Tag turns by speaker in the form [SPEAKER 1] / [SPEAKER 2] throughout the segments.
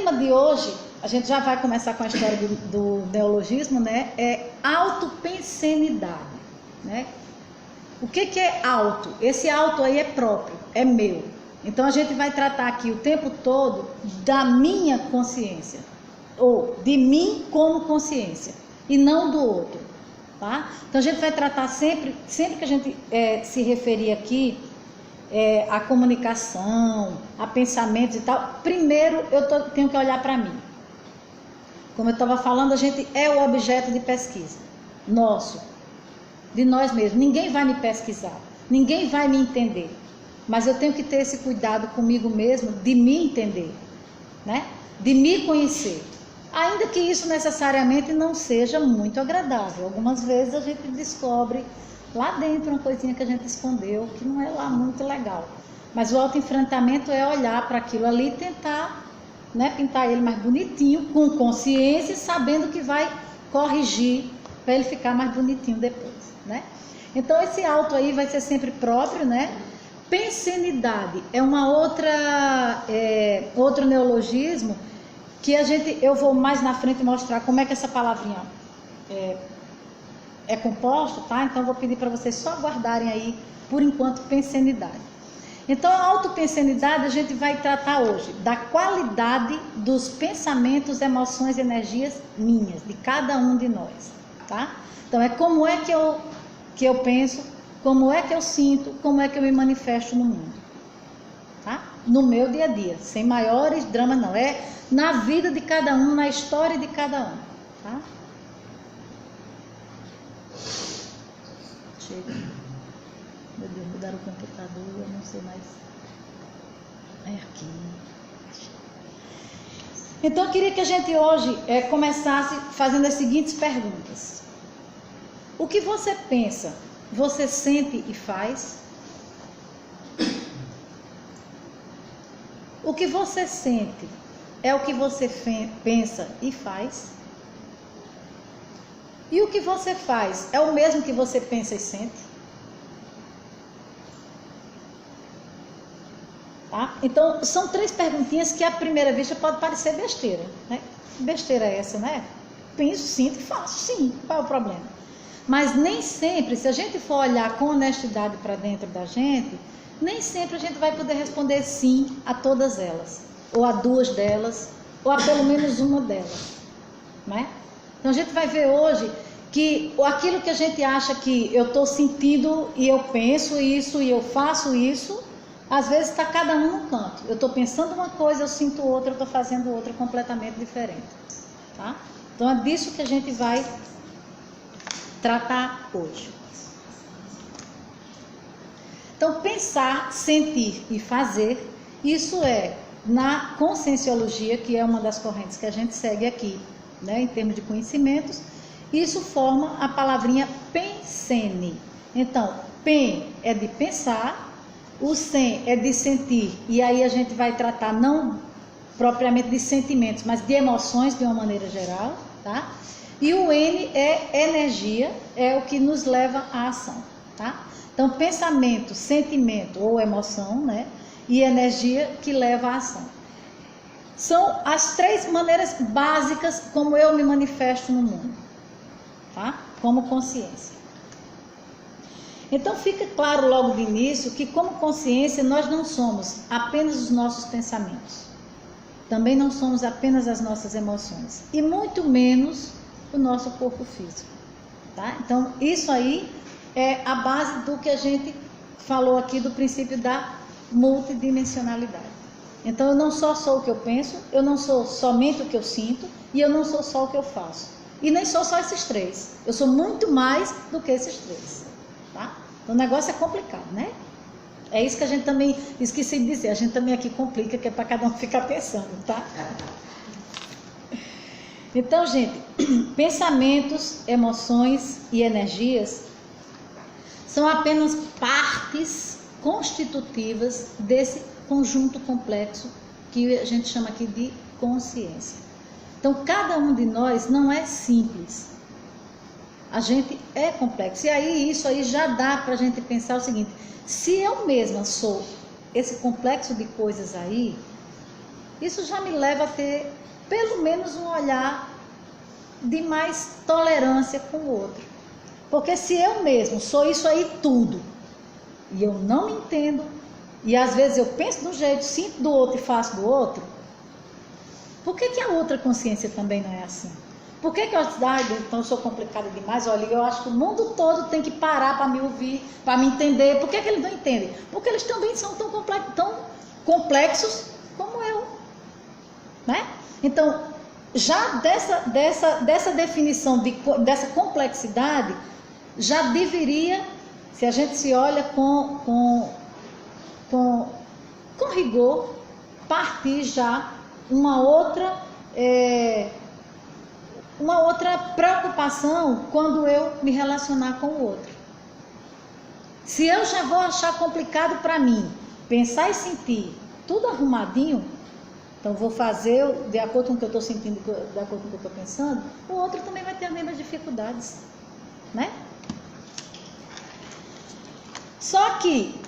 [SPEAKER 1] tema de hoje, a gente já vai começar com a história do neologismo, né? É autopensenidade, né? O que é auto? Esse auto aí é próprio, é meu. Então a gente vai tratar aqui o tempo todo da minha consciência, ou de mim como consciência, e não do outro, tá? Então a gente vai tratar sempre que a gente se referir aqui a comunicação, a pensamentos e tal, primeiro tenho que olhar para mim. Como eu estava falando, a gente é o objeto de pesquisa nosso, de nós mesmos. Ninguém vai me pesquisar, ninguém vai me entender, mas eu tenho que ter esse cuidado comigo mesmo de me entender, né? De me conhecer, ainda que isso necessariamente não seja muito agradável. Algumas vezes a gente descobre lá dentro uma coisinha que a gente escondeu, que não é lá muito legal. Mas o autoenfrentamento é olhar para aquilo ali e tentar, né, pintar ele mais bonitinho, com consciência, sabendo que vai corrigir para ele ficar mais bonitinho depois, né? Então esse auto aí vai ser sempre próprio, né? Pensenidade é uma outro neologismo que eu vou mais na frente mostrar como é que essa palavrinha é composto, tá? Então eu vou pedir para vocês só guardarem aí, por enquanto, pensenidade. Então a autopensenidade a gente vai tratar hoje da qualidade dos pensamentos, emoções e energias minhas, de cada um de nós, tá? Então é como é que eu penso, como é que eu sinto, como é que eu me manifesto no mundo, tá? No meu dia a dia, sem maiores dramas não, é na vida de cada um, na história de cada um, tá? Chega. Meu Deus, mudaram o computador, eu não sei mais. É aqui. Então eu queria que a gente hoje começasse fazendo as seguintes perguntas. O que você pensa, você sente e faz? O que você sente é o que você pensa e faz? E o que você faz é o mesmo que você pensa e sente? Tá? Então, são 3 perguntinhas que à primeira vista pode parecer besteira, né? Besteira é essa, né? Penso, sinto e faço, sim. Qual é o problema? Mas nem sempre, se a gente for olhar com honestidade para dentro da gente, nem sempre a gente vai poder responder sim a todas elas, ou a 2 delas, ou a pelo menos uma delas, né? Então a gente vai ver hoje que aquilo que a gente acha que eu estou sentindo e eu penso isso e eu faço isso, às vezes está cada um no canto. Eu estou pensando uma coisa, eu sinto outra, eu estou fazendo outra completamente diferente, tá? Então é disso que a gente vai tratar hoje. Então pensar, sentir e fazer, isso é na conscienciologia, que é uma das correntes que a gente segue aqui, né, em termos de conhecimentos, isso forma a palavrinha pensene. Então, pen é de pensar, o sen é de sentir, e aí a gente vai tratar não propriamente de sentimentos, mas de emoções de uma maneira geral, tá? E o N é energia, é o que nos leva à ação, tá? Então, pensamento, sentimento ou emoção, né? E energia que leva à ação. São as 3 maneiras básicas como eu me manifesto no mundo, tá? Como consciência. Então fica claro logo de início que como consciência nós não somos apenas os nossos pensamentos, também não somos apenas as nossas emoções e muito menos o nosso corpo físico, tá? Então isso aí é a base do que a gente falou aqui do princípio da multidimensionalidade. Então eu não só sou o que eu penso, eu não sou somente o que eu sinto e eu não sou só o que eu faço. E nem sou só esses 3, eu sou muito mais do que esses 3, tá? Então o negócio é complicado, né? É isso que a gente também, esqueci de dizer, a gente também aqui complica, que é para cada um ficar pensando, tá? Então, gente, pensamentos, emoções e energias são apenas partes constitutivas desse conjunto complexo que a gente chama aqui de consciência. Então, cada um de nós não é simples. A gente é complexo. E aí, isso aí já dá para a gente pensar o seguinte: se eu mesma sou esse complexo de coisas aí, isso já me leva a ter pelo menos um olhar de mais tolerância com o outro. Porque se eu mesmo sou isso aí tudo, e eu não me entendo, e às vezes eu penso de um jeito, sinto do outro e faço do outro, por que a outra consciência também não é assim? Por que eu então eu sou complicada demais? Olha, eu acho que o mundo todo tem que parar para me ouvir, para me entender. Por que eles não entendem? Porque eles também são tão complexos como eu, né? Então, já dessa definição, dessa complexidade, já deveria, se a gente se olha com rigor, partir já uma outra preocupação quando eu me relacionar com o outro. Se eu já vou achar complicado para mim pensar e sentir tudo arrumadinho, então vou fazer de acordo com o que eu estou sentindo, de acordo com o que eu estou pensando, o outro também vai ter as mesmas dificuldades, né? Só que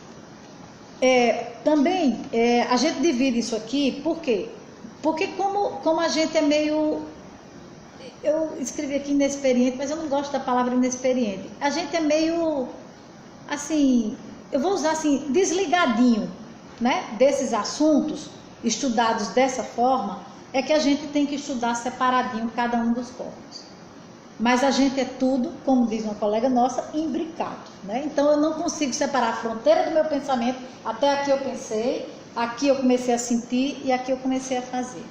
[SPEAKER 1] também a gente divide isso aqui, por quê? Porque como a gente é meio... Eu escrevi aqui inexperiente, mas eu não gosto da palavra inexperiente. A gente é meio, assim, eu vou usar assim, desligadinho, né, desses assuntos, estudados dessa forma, é que a gente tem que estudar separadinho cada um dos corpos. Mas a gente é tudo, como diz uma colega nossa, imbricado, né? Então eu não consigo separar a fronteira do meu pensamento, até aqui eu pensei, aqui eu comecei a sentir e aqui eu comecei a fazer.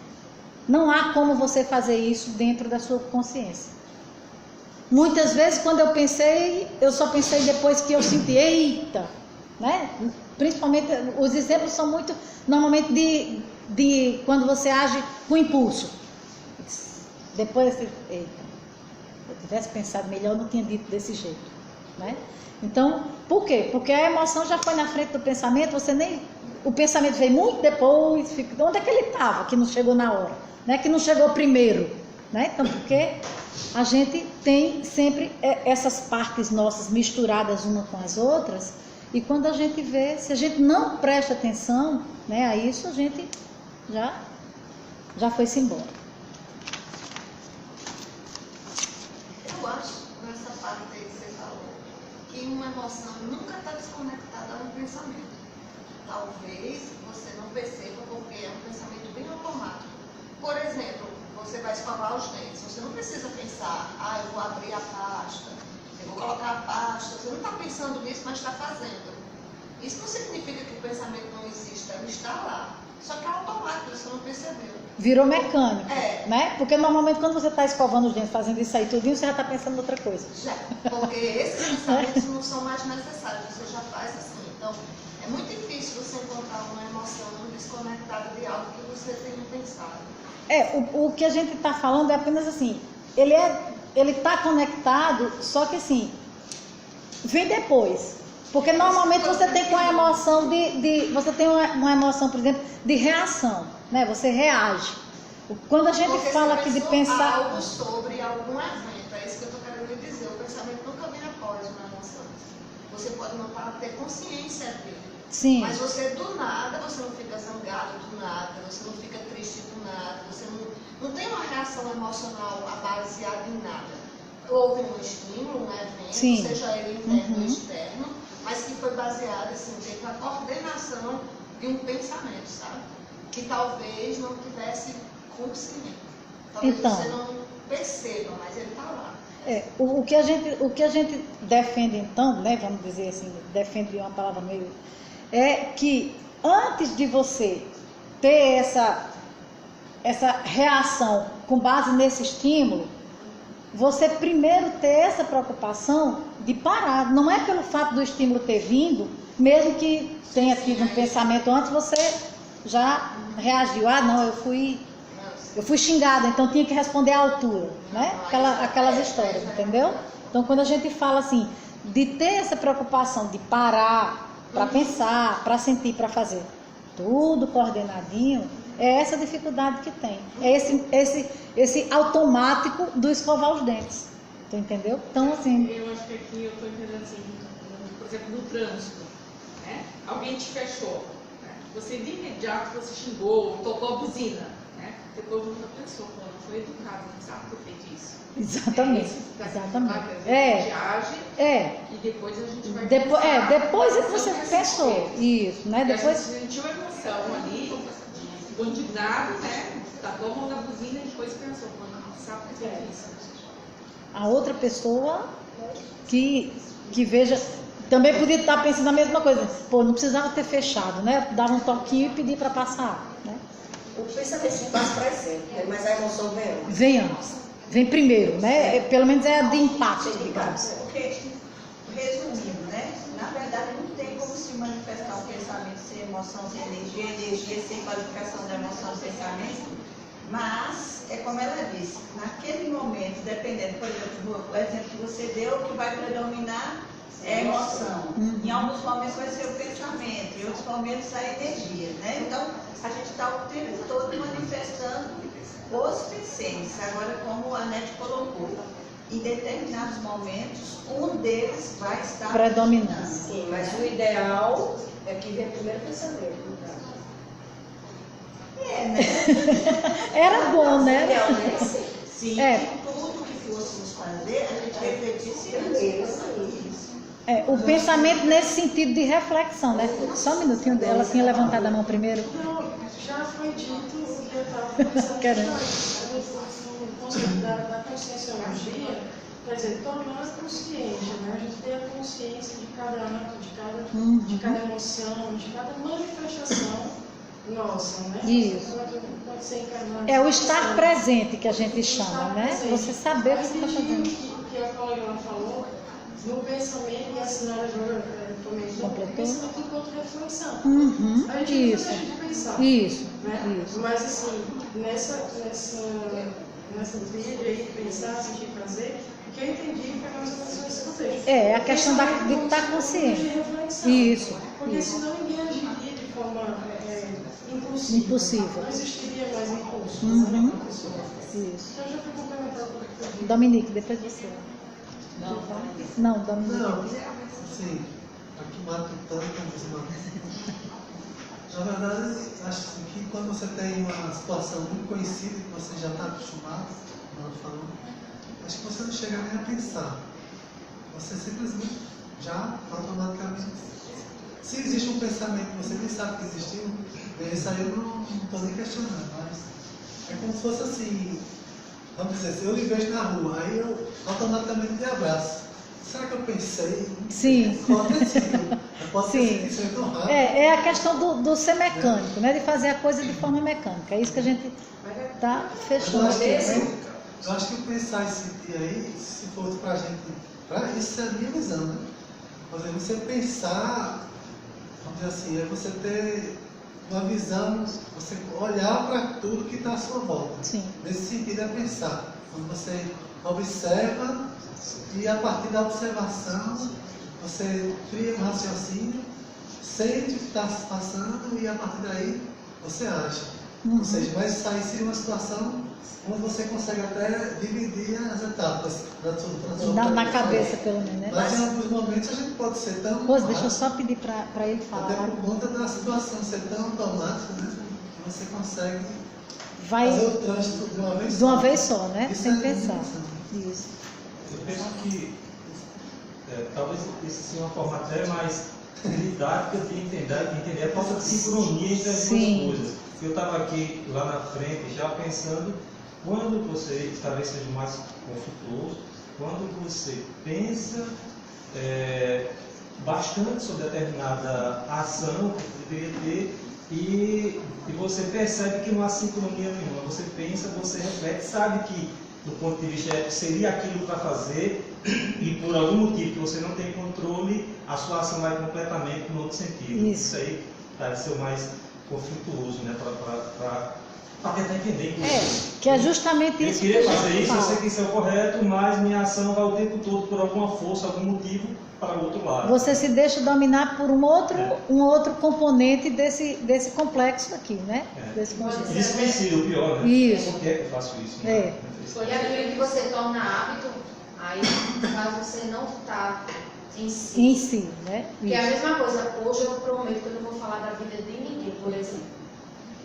[SPEAKER 1] Não há como você fazer isso dentro da sua consciência. Muitas vezes, quando eu pensei, eu só pensei depois que eu senti, eita, né? Principalmente, os exemplos são muito, normalmente, de quando você age com impulso. Depois, eita, se eu tivesse pensado melhor, eu não tinha dito desse jeito, né? Então, por quê? Porque a emoção já foi na frente do pensamento, o pensamento veio muito depois, onde é que ele estava, que não chegou na hora? Né, que não chegou primeiro, né? Então, porque a gente tem sempre essas partes nossas misturadas uma com as outras, e quando a gente vê, se a gente não presta atenção, né, a isso, a gente já foi-se embora.
[SPEAKER 2] Eu acho, nessa parte aí que você falou, que uma emoção nunca está desconectada a um pensamento. Talvez você não perceba porque é um pensamento bem automático. Por exemplo, você vai escovar os dentes, você não precisa pensar, eu vou abrir a pasta, eu vou colocar a pasta, você não está pensando nisso, mas está fazendo. Isso não significa que o pensamento não exista, ele está lá, só que é automático, você não percebeu.
[SPEAKER 1] Virou mecânico, né? Porque normalmente quando você está escovando os dentes, fazendo isso aí tudinho, você já está pensando em outra coisa.
[SPEAKER 2] Já, porque esses pensamentos não são mais necessários, você já faz assim. Então, é muito difícil você encontrar uma emoção desconectada de algo que você tenha pensado.
[SPEAKER 1] O que a gente está falando é apenas assim, ele está conectado, só que assim, vem depois. Porque normalmente você tem com a emoção você tem uma emoção, por exemplo, de reação, né? Você reage. Quando a gente
[SPEAKER 2] porque
[SPEAKER 1] fala aqui de pensar...
[SPEAKER 2] algo sobre algum evento, é isso que eu estou querendo dizer, o pensamento nunca vem após uma emoção. Você pode não ter consciência dele.
[SPEAKER 1] Sim.
[SPEAKER 2] Mas você do nada, você não fica zangado do nada, você não fica triste do nada, você não tem uma reação emocional baseada em nada. Houve um estímulo, um evento,
[SPEAKER 1] sim,
[SPEAKER 2] seja ele interno ou externo, mas que foi baseado assim, dentro da coordenação de um pensamento, sabe? Que talvez não tivesse consciência. Talvez
[SPEAKER 1] então,
[SPEAKER 2] você não perceba, mas ele está lá.
[SPEAKER 1] O que a gente defende então, né, vamos dizer assim, defende uma palavra meio... é que antes de você ter essa reação com base nesse estímulo, você primeiro ter essa preocupação de parar. Não é pelo fato do estímulo ter vindo, mesmo que tenha tido um pensamento antes, você já reagiu. Não, eu fui xingada, então tinha que responder à altura, né? Aquelas histórias, entendeu? Então, quando a gente fala assim, de ter essa preocupação de parar para pensar, para sentir, para fazer tudo coordenadinho, é essa dificuldade que tem. É esse automático do escovar os dentes. Tu entendeu? Então, assim...
[SPEAKER 3] Eu acho que aqui eu estou entendendo assim, por exemplo, no trânsito, né? Alguém te fechou, né? você de imediato você xingou, tocou a buzina, né? Depois outra pessoa, pô, não foi educada, não sabe por que isso.
[SPEAKER 1] Exatamente.
[SPEAKER 3] A
[SPEAKER 1] É.
[SPEAKER 3] gente age e depois a gente vai
[SPEAKER 1] depois é que
[SPEAKER 3] pensar
[SPEAKER 1] você
[SPEAKER 3] na ação
[SPEAKER 1] pensou. Isso, né?
[SPEAKER 3] Porque
[SPEAKER 1] Depois.
[SPEAKER 3] a gente sentiu a emoção ali, ficou indignado, né? Tacou a mão na buzina e depois pensou, pô, não sabe por que isso.
[SPEAKER 1] A outra pessoa que veja, também podia estar pensando a mesma coisa. Pô, não precisava ter fechado, né? Dava um toquinho e pedir para passar, né?
[SPEAKER 4] O pensamento se passa para sempre, né? Mas a emoção vem antes.
[SPEAKER 1] Vem antes. Vem primeiro, né? Pelo menos é a de impacto, digamos.
[SPEAKER 5] Porque, resumindo, né? Na verdade, não tem como se manifestar um pensamento sem emoção, sem energia sem qualificação da emoção, sem pensamento. Mas, é como ela disse, naquele momento, dependendo, por exemplo, o exemplo que você deu, o que vai predominar é a emoção. Em alguns momentos vai ser o pensamento, em outros momentos a energia, né? Então, a gente está o tempo todo manifestando os pensamentos. Agora, como a Nete colocou, em determinados momentos, um deles vai estar
[SPEAKER 1] Predominando.
[SPEAKER 4] Sim, mas o ideal é que venha primeiro o pensamento, no caso.
[SPEAKER 5] né?
[SPEAKER 1] Era bom,
[SPEAKER 4] O
[SPEAKER 1] né?
[SPEAKER 4] ideal é sim.
[SPEAKER 5] Sim,
[SPEAKER 1] É.
[SPEAKER 5] que tudo que fôssemos fazer, a gente refletisse antes.
[SPEAKER 1] O pensamento nesse sentido de reflexão, né? Só um minutinho, ela tinha levantado a mão primeiro.
[SPEAKER 6] Não, já foi dito o que eu estava pensando.
[SPEAKER 1] Caramba.
[SPEAKER 6] No conceito da conscienciologia, quer dizer, tornar consciente, né? A gente ter a consciência de cada ato, de cada emoção, de cada manifestação nossa, né?
[SPEAKER 1] Isso.
[SPEAKER 6] Pode ser encarnado.
[SPEAKER 1] É o estar presente que a gente chama, né? Você saber o que você está fazendo.
[SPEAKER 6] O que a colega falou, no pensamento, e a senhora agora comentou,
[SPEAKER 1] Completou?
[SPEAKER 6] pensamento enquanto reflexão. A gente
[SPEAKER 1] Isso.
[SPEAKER 6] não deixa de pensar.
[SPEAKER 1] Isso.
[SPEAKER 6] Né?
[SPEAKER 1] Isso.
[SPEAKER 6] Mas assim, nessa trilha aí, pensar, sentir, fazer, o que eu entendi foi mais ou menos nesse contexto.
[SPEAKER 1] É a questão de estar consciente.
[SPEAKER 6] De reflexão.
[SPEAKER 1] Isso.
[SPEAKER 6] Porque
[SPEAKER 1] Isso.
[SPEAKER 6] senão ninguém agiria de forma impulsiva.
[SPEAKER 1] Impossível.
[SPEAKER 6] Não existiria mais impulso.
[SPEAKER 1] Uhum.
[SPEAKER 6] Né, pra pessoa.
[SPEAKER 1] Isso.
[SPEAKER 6] Então eu já fui complementar o que eu disse.
[SPEAKER 1] Dominique, depois você. Não, Dominique.
[SPEAKER 7] Não, assim, aqui matutando, na verdade, acho assim, que quando você tem uma situação muito conhecida, que você já está acostumado, falando, acho que você não chega nem a pensar. Você simplesmente já automaticamente. Se existe um pensamento que você nem sabe que existiu, isso aí eu não estou nem questionando, mas é como se fosse assim. Vamos dizer, se eu lhe vejo na rua, aí eu automaticamente te abraço. Será que eu pensei?
[SPEAKER 1] Sim.
[SPEAKER 7] Pode ter sido. Pode ter sido isso aí tão rápido.
[SPEAKER 1] É a questão do ser mecânico, né? De fazer a coisa de forma mecânica. É isso que a gente está fechando
[SPEAKER 7] Eu acho,
[SPEAKER 1] aqui. Né?
[SPEAKER 7] eu acho que pensar e sentir aí, se fosse pra gente. Isso é a minha visão, né? Por exemplo, você pensar, vamos dizer assim, é você ter uma visão, você olhar para tudo que está à sua volta.
[SPEAKER 1] Sim.
[SPEAKER 7] Nesse sentido é pensar. Quando você observa e a partir da observação você cria um raciocínio, sente o que está se passando e a partir daí você age. Ou seja, mas isso aí seria uma situação onde você consegue até dividir as etapas da sua
[SPEAKER 1] Na cabeça, pelo menos, né?
[SPEAKER 7] Mas em alguns momentos a gente pode ser tão.
[SPEAKER 1] Rose, deixa eu só pedir para ele falar.
[SPEAKER 7] Até por conta da situação ser tão automática, né? Que você consegue
[SPEAKER 1] Vai
[SPEAKER 7] fazer o trânsito de uma vez só.
[SPEAKER 1] de uma vez só, né?
[SPEAKER 7] Isso
[SPEAKER 1] Sem
[SPEAKER 7] é
[SPEAKER 1] pensar.
[SPEAKER 7] limitação.
[SPEAKER 1] Isso.
[SPEAKER 8] Eu penso que talvez isso seja uma forma até mais didática de entender a falta de sincronia entre as
[SPEAKER 1] Sim.
[SPEAKER 8] duas coisas. Eu estava aqui lá na frente já pensando, quando você, talvez seja mais conflituoso, quando você pensa bastante sobre determinada ação que você deveria ter e você percebe que não há sincronia nenhuma. Você pensa, você reflete, sabe que do ponto de vista ético seria aquilo para fazer e por algum motivo que você não tem controle, a sua ação vai completamente no outro sentido.
[SPEAKER 1] Isso.
[SPEAKER 8] Aí deve ser o mais conflituoso, né, para tentar entender isso.
[SPEAKER 1] Que é justamente
[SPEAKER 8] Eu
[SPEAKER 1] isso que
[SPEAKER 8] queria
[SPEAKER 1] a
[SPEAKER 8] fazer
[SPEAKER 1] gente
[SPEAKER 8] isso, eu sei
[SPEAKER 1] fala.
[SPEAKER 8] que isso é o correto, mas minha ação vai o tempo todo por alguma força, algum motivo para o outro lado.
[SPEAKER 1] Você se deixa dominar por um outro componente desse complexo aqui, né? Desse conjunto.
[SPEAKER 8] Desconhecido, o pior, né?
[SPEAKER 1] Isso.
[SPEAKER 8] Por que é que eu faço isso? Né?
[SPEAKER 1] É.
[SPEAKER 9] E aquilo que você torna hábito, aí no caso você não está em si.
[SPEAKER 1] Em si, né?
[SPEAKER 9] Que é a
[SPEAKER 1] Isso.
[SPEAKER 9] mesma coisa, hoje eu prometo que eu não vou falar da vida de ninguém, por exemplo.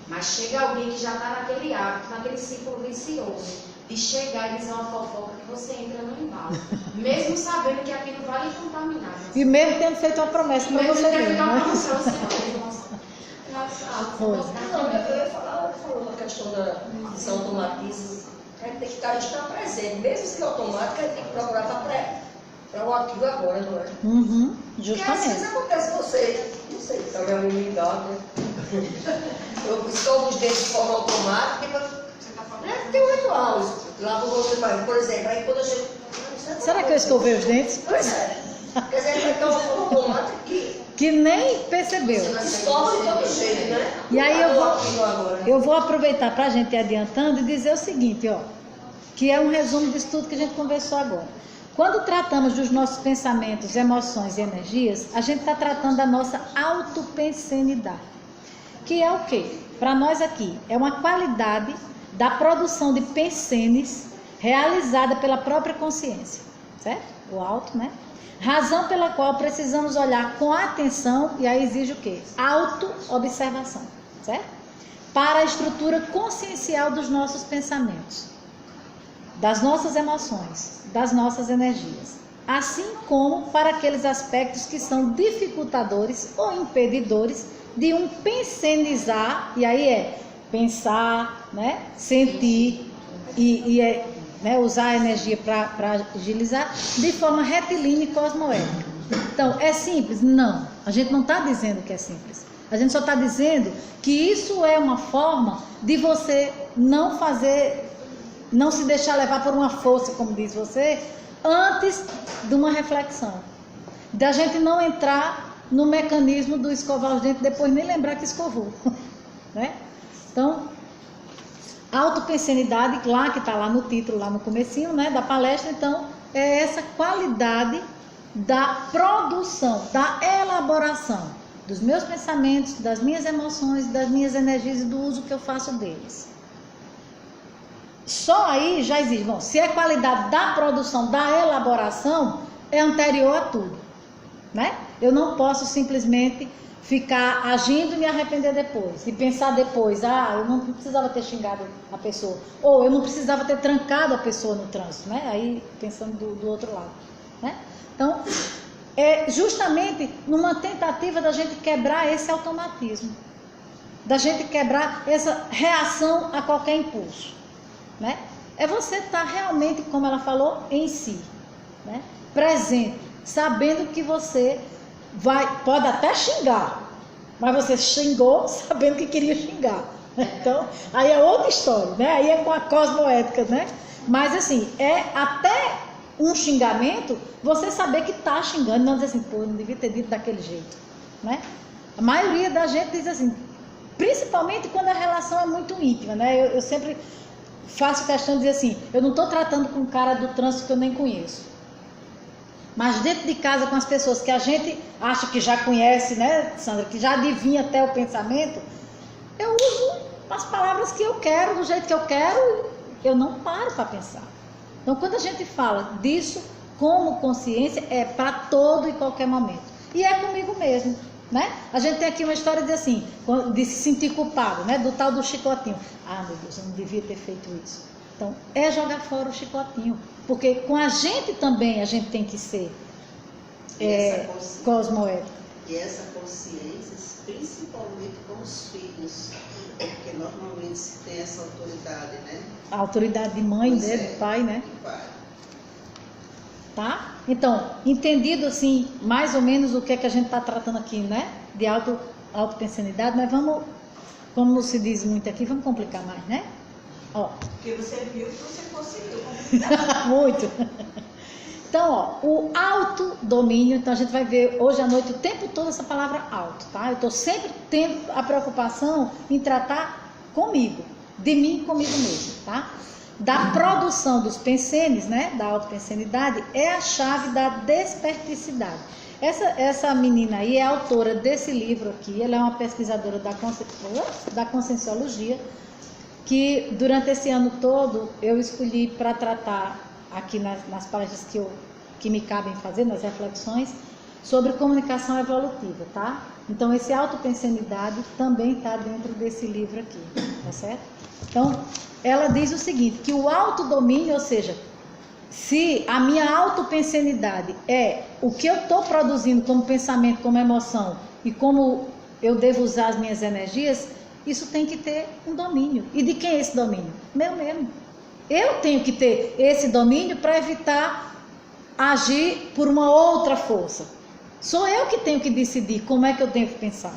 [SPEAKER 9] Mas chega alguém que já está naquele hábito, naquele ciclo vicioso, de chegar e dizer uma fofoca que você entra no embalo, mesmo sabendo que aquilo vai lhe contaminar.
[SPEAKER 1] E mesmo tendo feito uma promessa para
[SPEAKER 9] Mesmo
[SPEAKER 1] você
[SPEAKER 9] tendo
[SPEAKER 1] mesmo,
[SPEAKER 9] feito uma
[SPEAKER 1] né?
[SPEAKER 9] promessa, você nossa,
[SPEAKER 1] Foi.
[SPEAKER 4] Não, eu ia falar, falou a questão da são automatismos. A gente tem que estar presente, mesmo que automático, a gente tem que procurar para o ativo agora, não é?
[SPEAKER 1] Uhum,
[SPEAKER 4] Porque às vezes
[SPEAKER 1] justamente.
[SPEAKER 4] acontece você, não sei, tá minha imunidade, né? Eu escovo os dentes de forma automática,
[SPEAKER 2] Você está falando?
[SPEAKER 4] tem um ritual, lavo o rosto, por exemplo, aí quando eu chego.
[SPEAKER 1] Será que eu escovei os dentes?
[SPEAKER 4] Pois é. Quer dizer, vai ter uma forma automática
[SPEAKER 1] Que nem percebeu.
[SPEAKER 4] que escova de todo jeito, né?
[SPEAKER 1] E aí
[SPEAKER 4] Agora.
[SPEAKER 1] eu vou aproveitar para a gente ir adiantando e dizer o seguinte, ó, que é um resumo disso tudo que a gente conversou agora. Quando tratamos dos nossos pensamentos, emoções e energias, a gente está tratando da nossa autopensenidade, que é o quê? Para nós aqui, é uma qualidade da produção de pensenes realizada pela própria consciência, certo? O auto, né? Razão pela qual precisamos olhar com atenção, e aí exige o quê? Auto-observação, certo? Para a estrutura consciencial dos nossos pensamentos, das nossas emoções, das nossas energias, assim como para aqueles aspectos que são dificultadores ou impedidores de um pensenizar, e aí é pensar, né, sentir né, usar a energia para agilizar de forma retilínea e cosmoética. Então, é simples? Não. A gente não está dizendo que é simples. A gente só está dizendo que isso é uma forma de você não fazer, não se deixar levar por uma força, como diz você, antes de uma reflexão. Da gente não entrar no mecanismo do escovar os dentes, depois nem lembrar que escovou. Né? Então, autopensenidade, lá que está lá no título, lá no comecinho, né, da palestra, então, é essa qualidade da produção, da elaboração dos meus pensamentos, das minhas emoções, das minhas energias e do uso que eu faço deles. Só aí já existe. Bom, se é qualidade da produção, da elaboração, é anterior a tudo, né? Eu não posso simplesmente ficar agindo e me arrepender depois, e pensar depois, eu não precisava ter xingado a pessoa, ou eu não precisava ter trancado a pessoa no trânsito, né? Aí pensando do outro lado, né? Então, é justamente numa tentativa da gente quebrar esse automatismo, da gente quebrar essa reação a qualquer impulso, né? É você estar realmente, como ela falou, em si, né? Presente, sabendo que você pode até xingar, mas você xingou sabendo que queria xingar. Então, aí é outra história, né? Aí é com a cosmoética, né? Mas assim, é até um xingamento, você saber que está xingando, não dizer assim, pô, eu não devia ter dito daquele jeito, né? A maioria da gente diz assim, principalmente quando a relação é muito íntima, né? Eu sempre faço questão de dizer assim, eu não estou tratando com um cara do trânsito que eu nem conheço. Mas dentro de casa, com as pessoas que a gente acha que já conhece, né, Sandra, que já adivinha até o pensamento, eu uso as palavras que eu quero, do jeito que eu quero, eu não paro para pensar. Então, quando a gente fala disso como consciência, é para todo e qualquer momento. E é comigo mesmo, né? A gente tem aqui uma história de assim, de se sentir culpado, né, do tal do chicotinho. Ah, meu Deus, eu não devia ter feito isso. Então, é jogar fora o chicotinho, porque com a gente também a gente tem que ser cosmoético.
[SPEAKER 10] E essa consciência, principalmente com os filhos, porque normalmente se tem essa autoridade, né?
[SPEAKER 1] A autoridade de mãe, né, de pai, né?
[SPEAKER 10] De pai.
[SPEAKER 1] Tá? Então, entendido assim, mais ou menos o que é que a gente está tratando aqui, né? De autopensenidade, mas vamos, como se diz muito aqui, vamos complicar mais, né? Ó.
[SPEAKER 5] Porque você viu que você conseguiu.
[SPEAKER 1] Muito. Então, ó, o autodomínio, então a gente vai ver hoje à noite o tempo todo essa palavra auto, tá? Eu estou sempre tendo a preocupação em tratar comigo, de mim comigo mesmo, tá? Da produção dos pensenes, né? Da autopensenidade, é a chave da desperticidade. Essa menina aí é autora desse livro aqui, ela é uma pesquisadora da conscienciologia, que durante esse ano todo eu escolhi para tratar aqui nas palestras que me cabem fazer, nas reflexões, sobre comunicação evolutiva, tá? Então, esse autopensenidade também está dentro desse livro aqui, tá certo? Então, ela diz o seguinte, que o autodomínio, ou seja, se a minha autopensenidade é o que eu estou produzindo como pensamento, como emoção e como eu devo usar as minhas energias, isso tem que ter um domínio. E de quem é esse domínio? Meu mesmo. Eu tenho que ter esse domínio para evitar agir por uma outra força. Sou eu que tenho que decidir como é que eu devo pensar.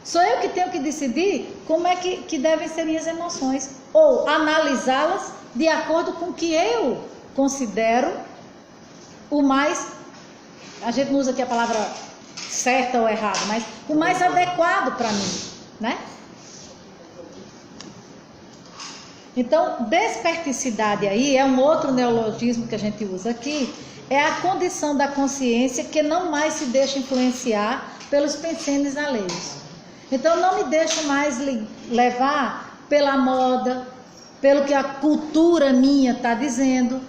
[SPEAKER 1] Sou eu que tenho que decidir como é que devem ser minhas emoções. Ou analisá-las de acordo com o que eu considero o mais, a gente não usa aqui a palavra certa ou errada, mas o mais adequado para mim, né? Então, desperticidade aí é um outro neologismo que a gente usa aqui, é a condição da consciência que não mais se deixa influenciar pelos pensenes alheios. Então, não me deixo mais levar pela moda, pelo que a cultura minha está dizendo,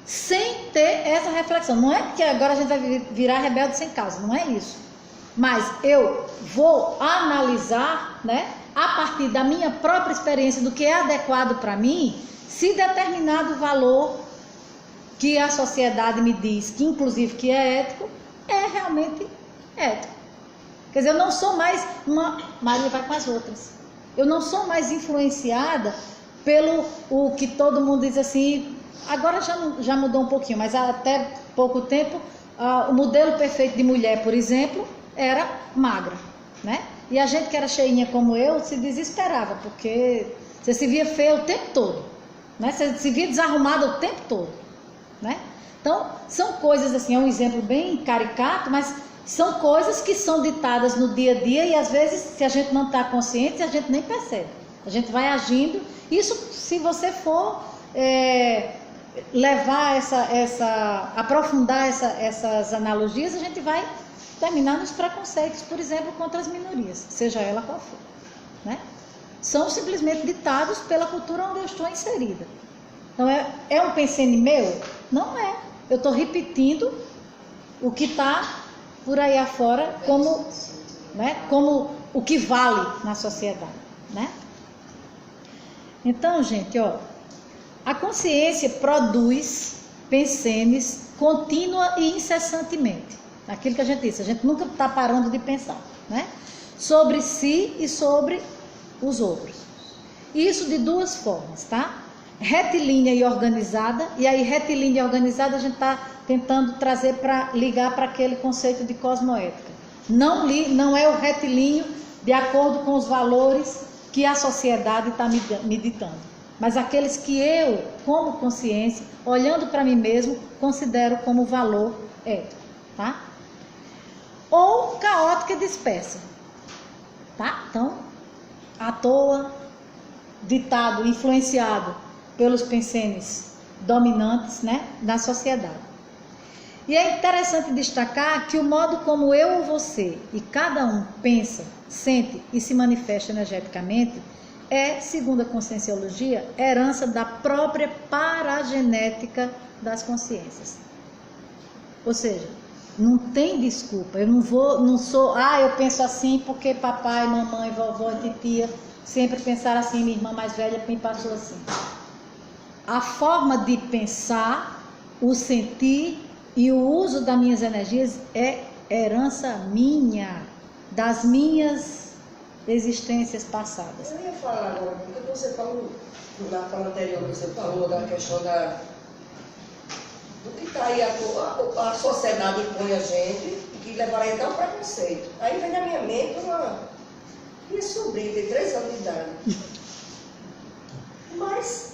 [SPEAKER 1] sem ter essa reflexão. Não é que agora a gente vai virar rebelde sem causa, não é isso. Mas eu vou analisar, né, a partir da minha própria experiência, do que é adequado para mim, se determinado valor que a sociedade me diz, que inclusive que é ético, é realmente ético. Quer dizer, eu não sou mais uma... Maria vai com as outras. Eu não sou mais influenciada pelo o que todo mundo diz assim. Agora já mudou um pouquinho, mas até pouco tempo, o modelo perfeito de mulher, por exemplo, era magra, né? E a gente que era cheinha como eu se desesperava, porque você se via feia o tempo todo, né? Você se via desarrumada o tempo todo, né? Então, são coisas assim, é um exemplo bem caricato, mas são coisas que são ditadas no dia a dia e às vezes, se a gente não está consciente, a gente nem percebe. A gente vai agindo. Isso, se você for levar aprofundar essas analogias, a gente vai terminar nos preconceitos, por exemplo, contra as minorias, seja ela qual for, né? São simplesmente ditados pela cultura onde eu estou inserida. Então, é um pensene meu? Não é. Eu estou repetindo o que está por aí afora como, né, como o que vale na sociedade, né? Então, gente, ó, a consciência produz pensenes contínua e incessantemente. Aquilo que a gente disse, a gente nunca está parando de pensar, né? Sobre si e sobre os outros. Isso de duas formas, tá? Retilínea e organizada, e aí retilínea e organizada a gente está tentando trazer para ligar para aquele conceito de cosmoética. Não é o retilíneo de acordo com os valores que a sociedade está me ditando, mas aqueles que eu, como consciência, olhando para mim mesmo, considero como valor ético, tá? Ou caótica e dispersa, tá? Então, à toa, ditado, influenciado pelos pensenes dominantes, né, na sociedade. E é interessante destacar que o modo como eu ou você e cada um pensa, sente e se manifesta energeticamente é, segundo a conscienciologia, herança da própria paragenética das consciências. Ou seja, não tem desculpa. Eu não sou, eu penso assim porque papai, mamãe, vovó e titia sempre pensaram assim, minha irmã mais velha me passou assim. A forma de pensar, o sentir e o uso das minhas energias é herança minha, das minhas existências passadas.
[SPEAKER 4] Eu ia falar agora, porque você falou, na fala anterior, você falou da questão do que está aí a sociedade impõe a gente, e que levaria até ao preconceito. Aí vem na minha mente minha sobrinha, tem 3 anos de idade. Mas,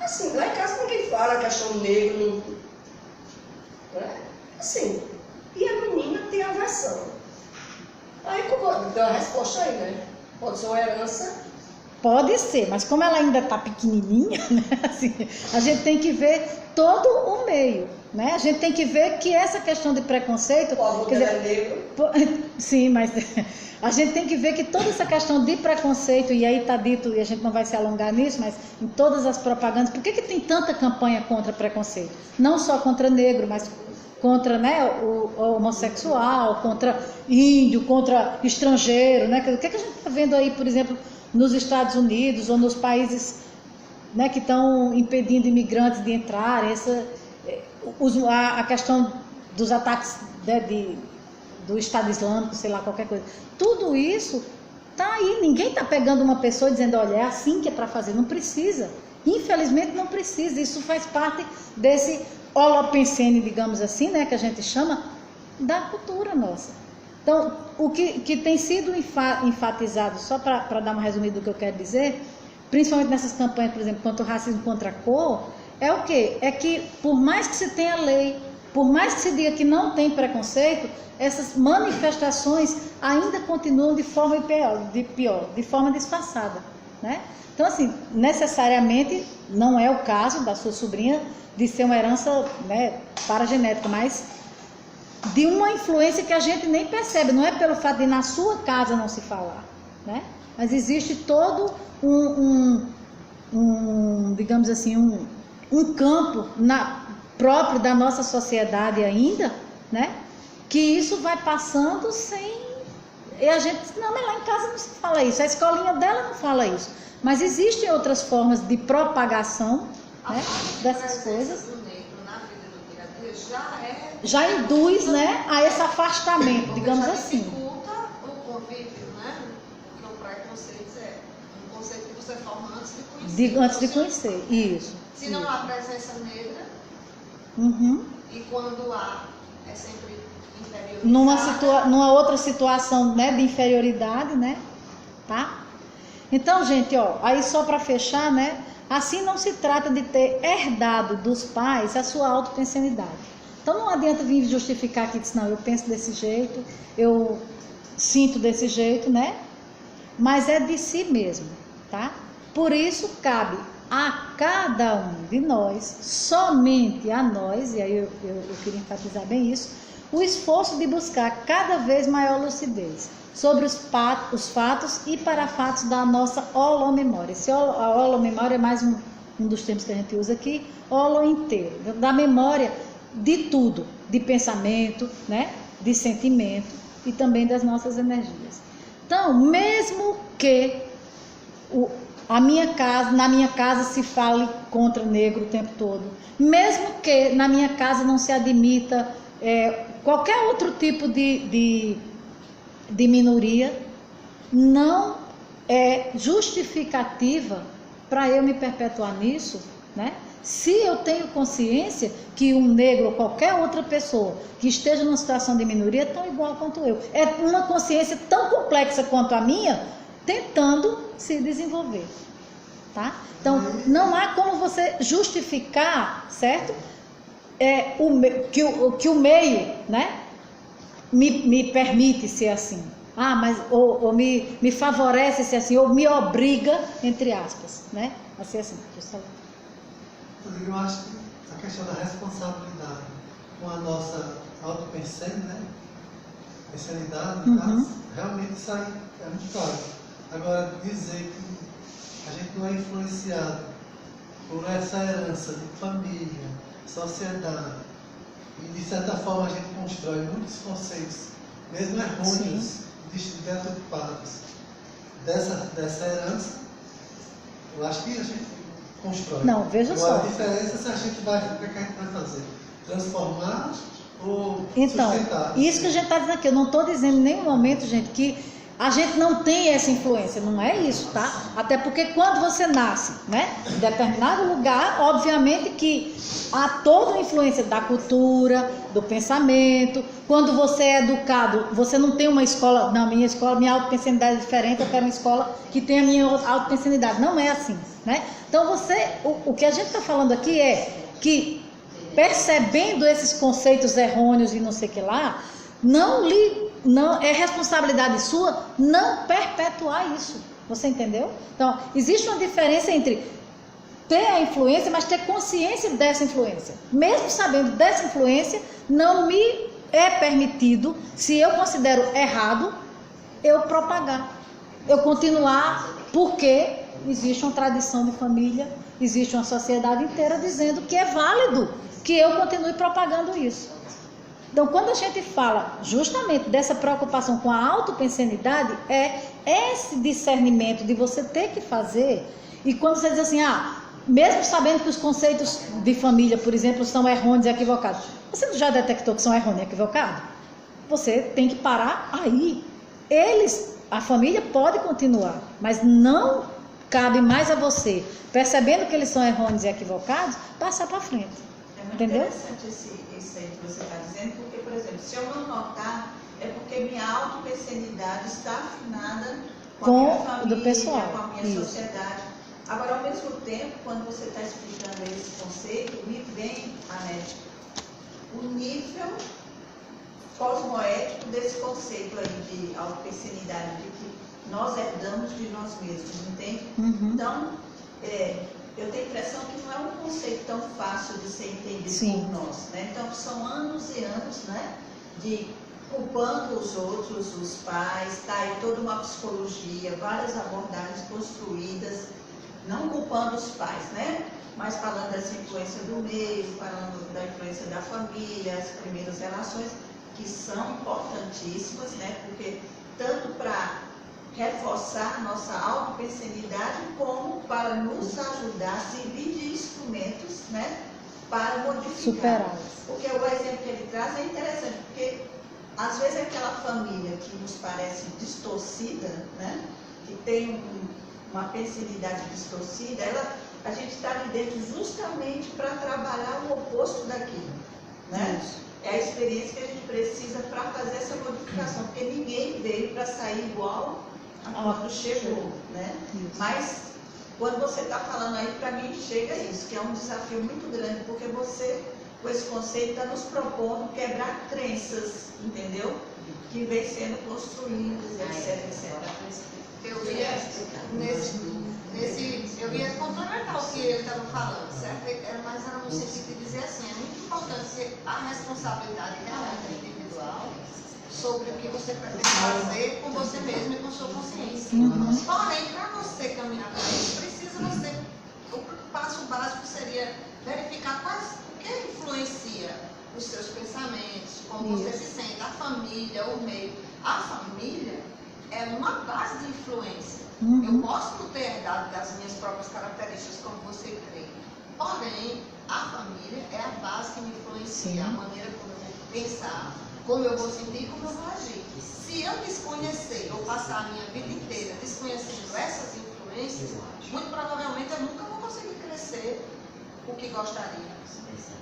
[SPEAKER 4] assim, lá em casa ninguém fala questão negro, né? Assim, e a menina tem aversão. Aí deu a resposta aí, né? Pode ser uma herança.
[SPEAKER 1] Pode ser, mas como ela ainda está pequenininha, né? Assim, a gente tem que ver todo o meio, né? A gente tem que ver que essa questão de preconceito...
[SPEAKER 4] O avô dela é negro.
[SPEAKER 1] Sim, mas a gente tem que ver que toda essa questão de preconceito, e aí está dito, e a gente não vai se alongar nisso, mas em todas as propagandas, por que tem tanta campanha contra preconceito? Não só contra negro, mas contra, né, o homossexual, contra índio, contra estrangeiro, né? O que a gente está vendo aí, por exemplo, nos Estados Unidos ou nos países, né, que estão impedindo imigrantes de entrarem, a questão dos ataques, né, do Estado Islâmico, sei lá, qualquer coisa. Tudo isso está aí, ninguém está pegando uma pessoa e dizendo, olha, é assim que é para fazer, não precisa. Infelizmente não precisa, isso faz parte desse holopensene, digamos assim, né, que a gente chama, da cultura nossa. Então, o que tem sido enfatizado, só para dar uma resumida do que eu quero dizer, principalmente nessas campanhas, por exemplo, contra o racismo contra a cor, é o quê? É que por mais que se tenha lei, por mais que se diga que não tem preconceito, essas manifestações ainda continuam de forma pior, de forma disfarçada, né? Então, assim, necessariamente não é o caso da sua sobrinha de ser uma herança, né, paragenética, mas de uma influência que a gente nem percebe. Não é pelo fato de na sua casa não se falar, né? Mas existe todo digamos assim, um campo próprio da nossa sociedade ainda, né? Que isso vai passando sem... E a gente diz, não, mas lá em casa não se fala isso, a escolinha dela não fala isso. Mas existem outras formas de propagação, né, dessas coisas.
[SPEAKER 2] Do negro na vida do dia a dia
[SPEAKER 1] já induz, né, a esse afastamento, digamos assim.
[SPEAKER 2] Dificulta o convívio, né? Porque o preconceito é um conceito que você forma antes de conhecer.
[SPEAKER 1] Antes de conhecer, isso.
[SPEAKER 2] Se não há presença negra, e quando há, é sempre inferioridade.
[SPEAKER 1] Numa outra situação, né, de inferioridade, né, tá? Então, gente, ó, aí só para fechar, né, assim não se trata de ter herdado dos pais a sua autopensenidade. Então não adianta vir justificar aqui, dizer, não, eu penso desse jeito, eu sinto desse jeito, né, mas é de si mesmo, tá? Por isso cabe a cada um de nós, somente a nós, e aí eu queria enfatizar bem isso, o esforço de buscar cada vez maior lucidez sobre os fatos e parafatos da nossa holomemória. A holomemória é mais um dos termos que a gente usa aqui, holo inteiro, da memória de tudo, de pensamento, né, de sentimento e também das nossas energias. Então, mesmo que na minha casa se fale contra negro o tempo todo, mesmo que na minha casa não se admita qualquer outro tipo de minoria, não é justificativa para eu me perpetuar nisso, né? Se eu tenho consciência que um negro ou qualquer outra pessoa que esteja numa situação de minoria é tão igual quanto eu, é uma consciência tão complexa quanto a minha, tentando se desenvolver, tá? Então, não há como você justificar, certo? Que o meio, né, me permite ser assim. Mas ou me favorece ser assim, ou me obriga, entre aspas, né, a ser assim.
[SPEAKER 7] Eu acho que a questão da responsabilidade com a nossa autopensene, né, pensenidade, realmente isso aí é muito claro. Agora, dizer que a gente não é influenciado por essa herança de família, sociedade, e de certa forma a gente constrói muitos conceitos, mesmo errôneos, deturpados dessa herança, eu acho que a gente constrói.
[SPEAKER 1] Não, veja
[SPEAKER 7] agora,
[SPEAKER 1] só.
[SPEAKER 7] A diferença é se a gente vai, o que a gente vai fazer? Transformar ou
[SPEAKER 1] então,
[SPEAKER 7] sustentar?
[SPEAKER 1] Isso que a gente está dizendo aqui, eu não estou dizendo em nenhum momento, gente, que a gente não tem essa influência, não é isso, tá? Até porque quando você nasce, né, em determinado lugar, obviamente que há toda a influência da cultura, do pensamento. Quando você é educado, você não tem uma escola, não, minha autopensenidade é diferente, eu quero uma escola que tenha a minha autopensenidade. Não é assim, né? Então o que a gente está falando aqui é que, percebendo esses conceitos errôneos e não sei o que lá, não é responsabilidade sua não perpetuar isso. Você entendeu? Então, existe uma diferença entre ter a influência, mas ter consciência dessa influência. Mesmo sabendo dessa influência, não me é permitido, se eu considero errado, eu propagar. Eu continuar, porque existe uma tradição de família, existe uma sociedade inteira dizendo que é válido que eu continue propagando isso. Então, quando a gente fala justamente dessa preocupação com a autopensenidade, é esse discernimento de você ter que fazer, e quando você diz assim, mesmo sabendo que os conceitos de família, por exemplo, são errôneos e equivocados, você já detectou que são errôneos e equivocados? Você tem que parar aí. A família pode continuar, mas não cabe mais a você, percebendo que eles são errôneos e equivocados, passar para frente.
[SPEAKER 5] É muito
[SPEAKER 1] Entendeu?
[SPEAKER 5] interessante isso aí que você está dizendo, porque, por exemplo, se eu não notar, é porque minha autopensenidade está afinada com a minha família,
[SPEAKER 1] do pessoal.
[SPEAKER 5] com a minha
[SPEAKER 1] Isso.
[SPEAKER 5] sociedade. Agora, ao mesmo tempo, quando você está explicando esse conceito, me vem, Anete, o nível cosmoético desse conceito aí de autopensenidade, de que nós herdamos de nós mesmos, entende?
[SPEAKER 1] Uhum.
[SPEAKER 5] Então, eu tenho a impressão que não é um conceito tão fácil de ser entendido
[SPEAKER 1] Sim.
[SPEAKER 5] por nós, né? Então, são anos e anos, né, de culpando os outros, os pais, tá aí toda uma psicologia, várias abordagens construídas, não culpando os pais, né? Mas falando dessa influência do meio, falando da influência da família, as primeiras relações, que são importantíssimas, né? Porque tanto para reforçar nossa autopensenidade, como para nos ajudar a servir de instrumentos, né? Para modificar.
[SPEAKER 1] Superar.
[SPEAKER 5] Porque o exemplo que ele traz é interessante, porque às vezes aquela família que nos parece distorcida, né? Que tem uma pensenidade distorcida, a gente está ali dentro justamente para trabalhar o oposto daquilo, né?
[SPEAKER 1] Isso.
[SPEAKER 5] É a experiência que a gente precisa para fazer essa modificação, porque ninguém veio para sair igual a quando chegou, né?
[SPEAKER 1] Isso.
[SPEAKER 5] Mas quando você está falando aí, para mim chega isso, que é um desafio muito grande, porque você, com esse conceito, está nos propondo quebrar crenças, entendeu? Que vem sendo construídas, etc, etc.
[SPEAKER 2] Eu ia complementar o que ele estava falando, certo? Mas era no sentido de dizer assim, é muito importante a responsabilidade realmente individual sobre o que você pretende fazer com você mesmo e com sua consciência. Porém, para você caminhar para isso, precisa você, o passo básico seria verificar o que influencia os seus pensamentos, como você se sente, a família, o meio. A família é uma base de influência. Eu posso não ter herdado das minhas próprias características como você crê. Porém, a família é a base que me influencia, a maneira como eu vou pensar, como eu vou sentir e como eu vou agir. Se eu desconhecer ou passar a minha vida inteira desconhecendo essas influências, muito provavelmente eu nunca vou conseguir crescer o que gostaria,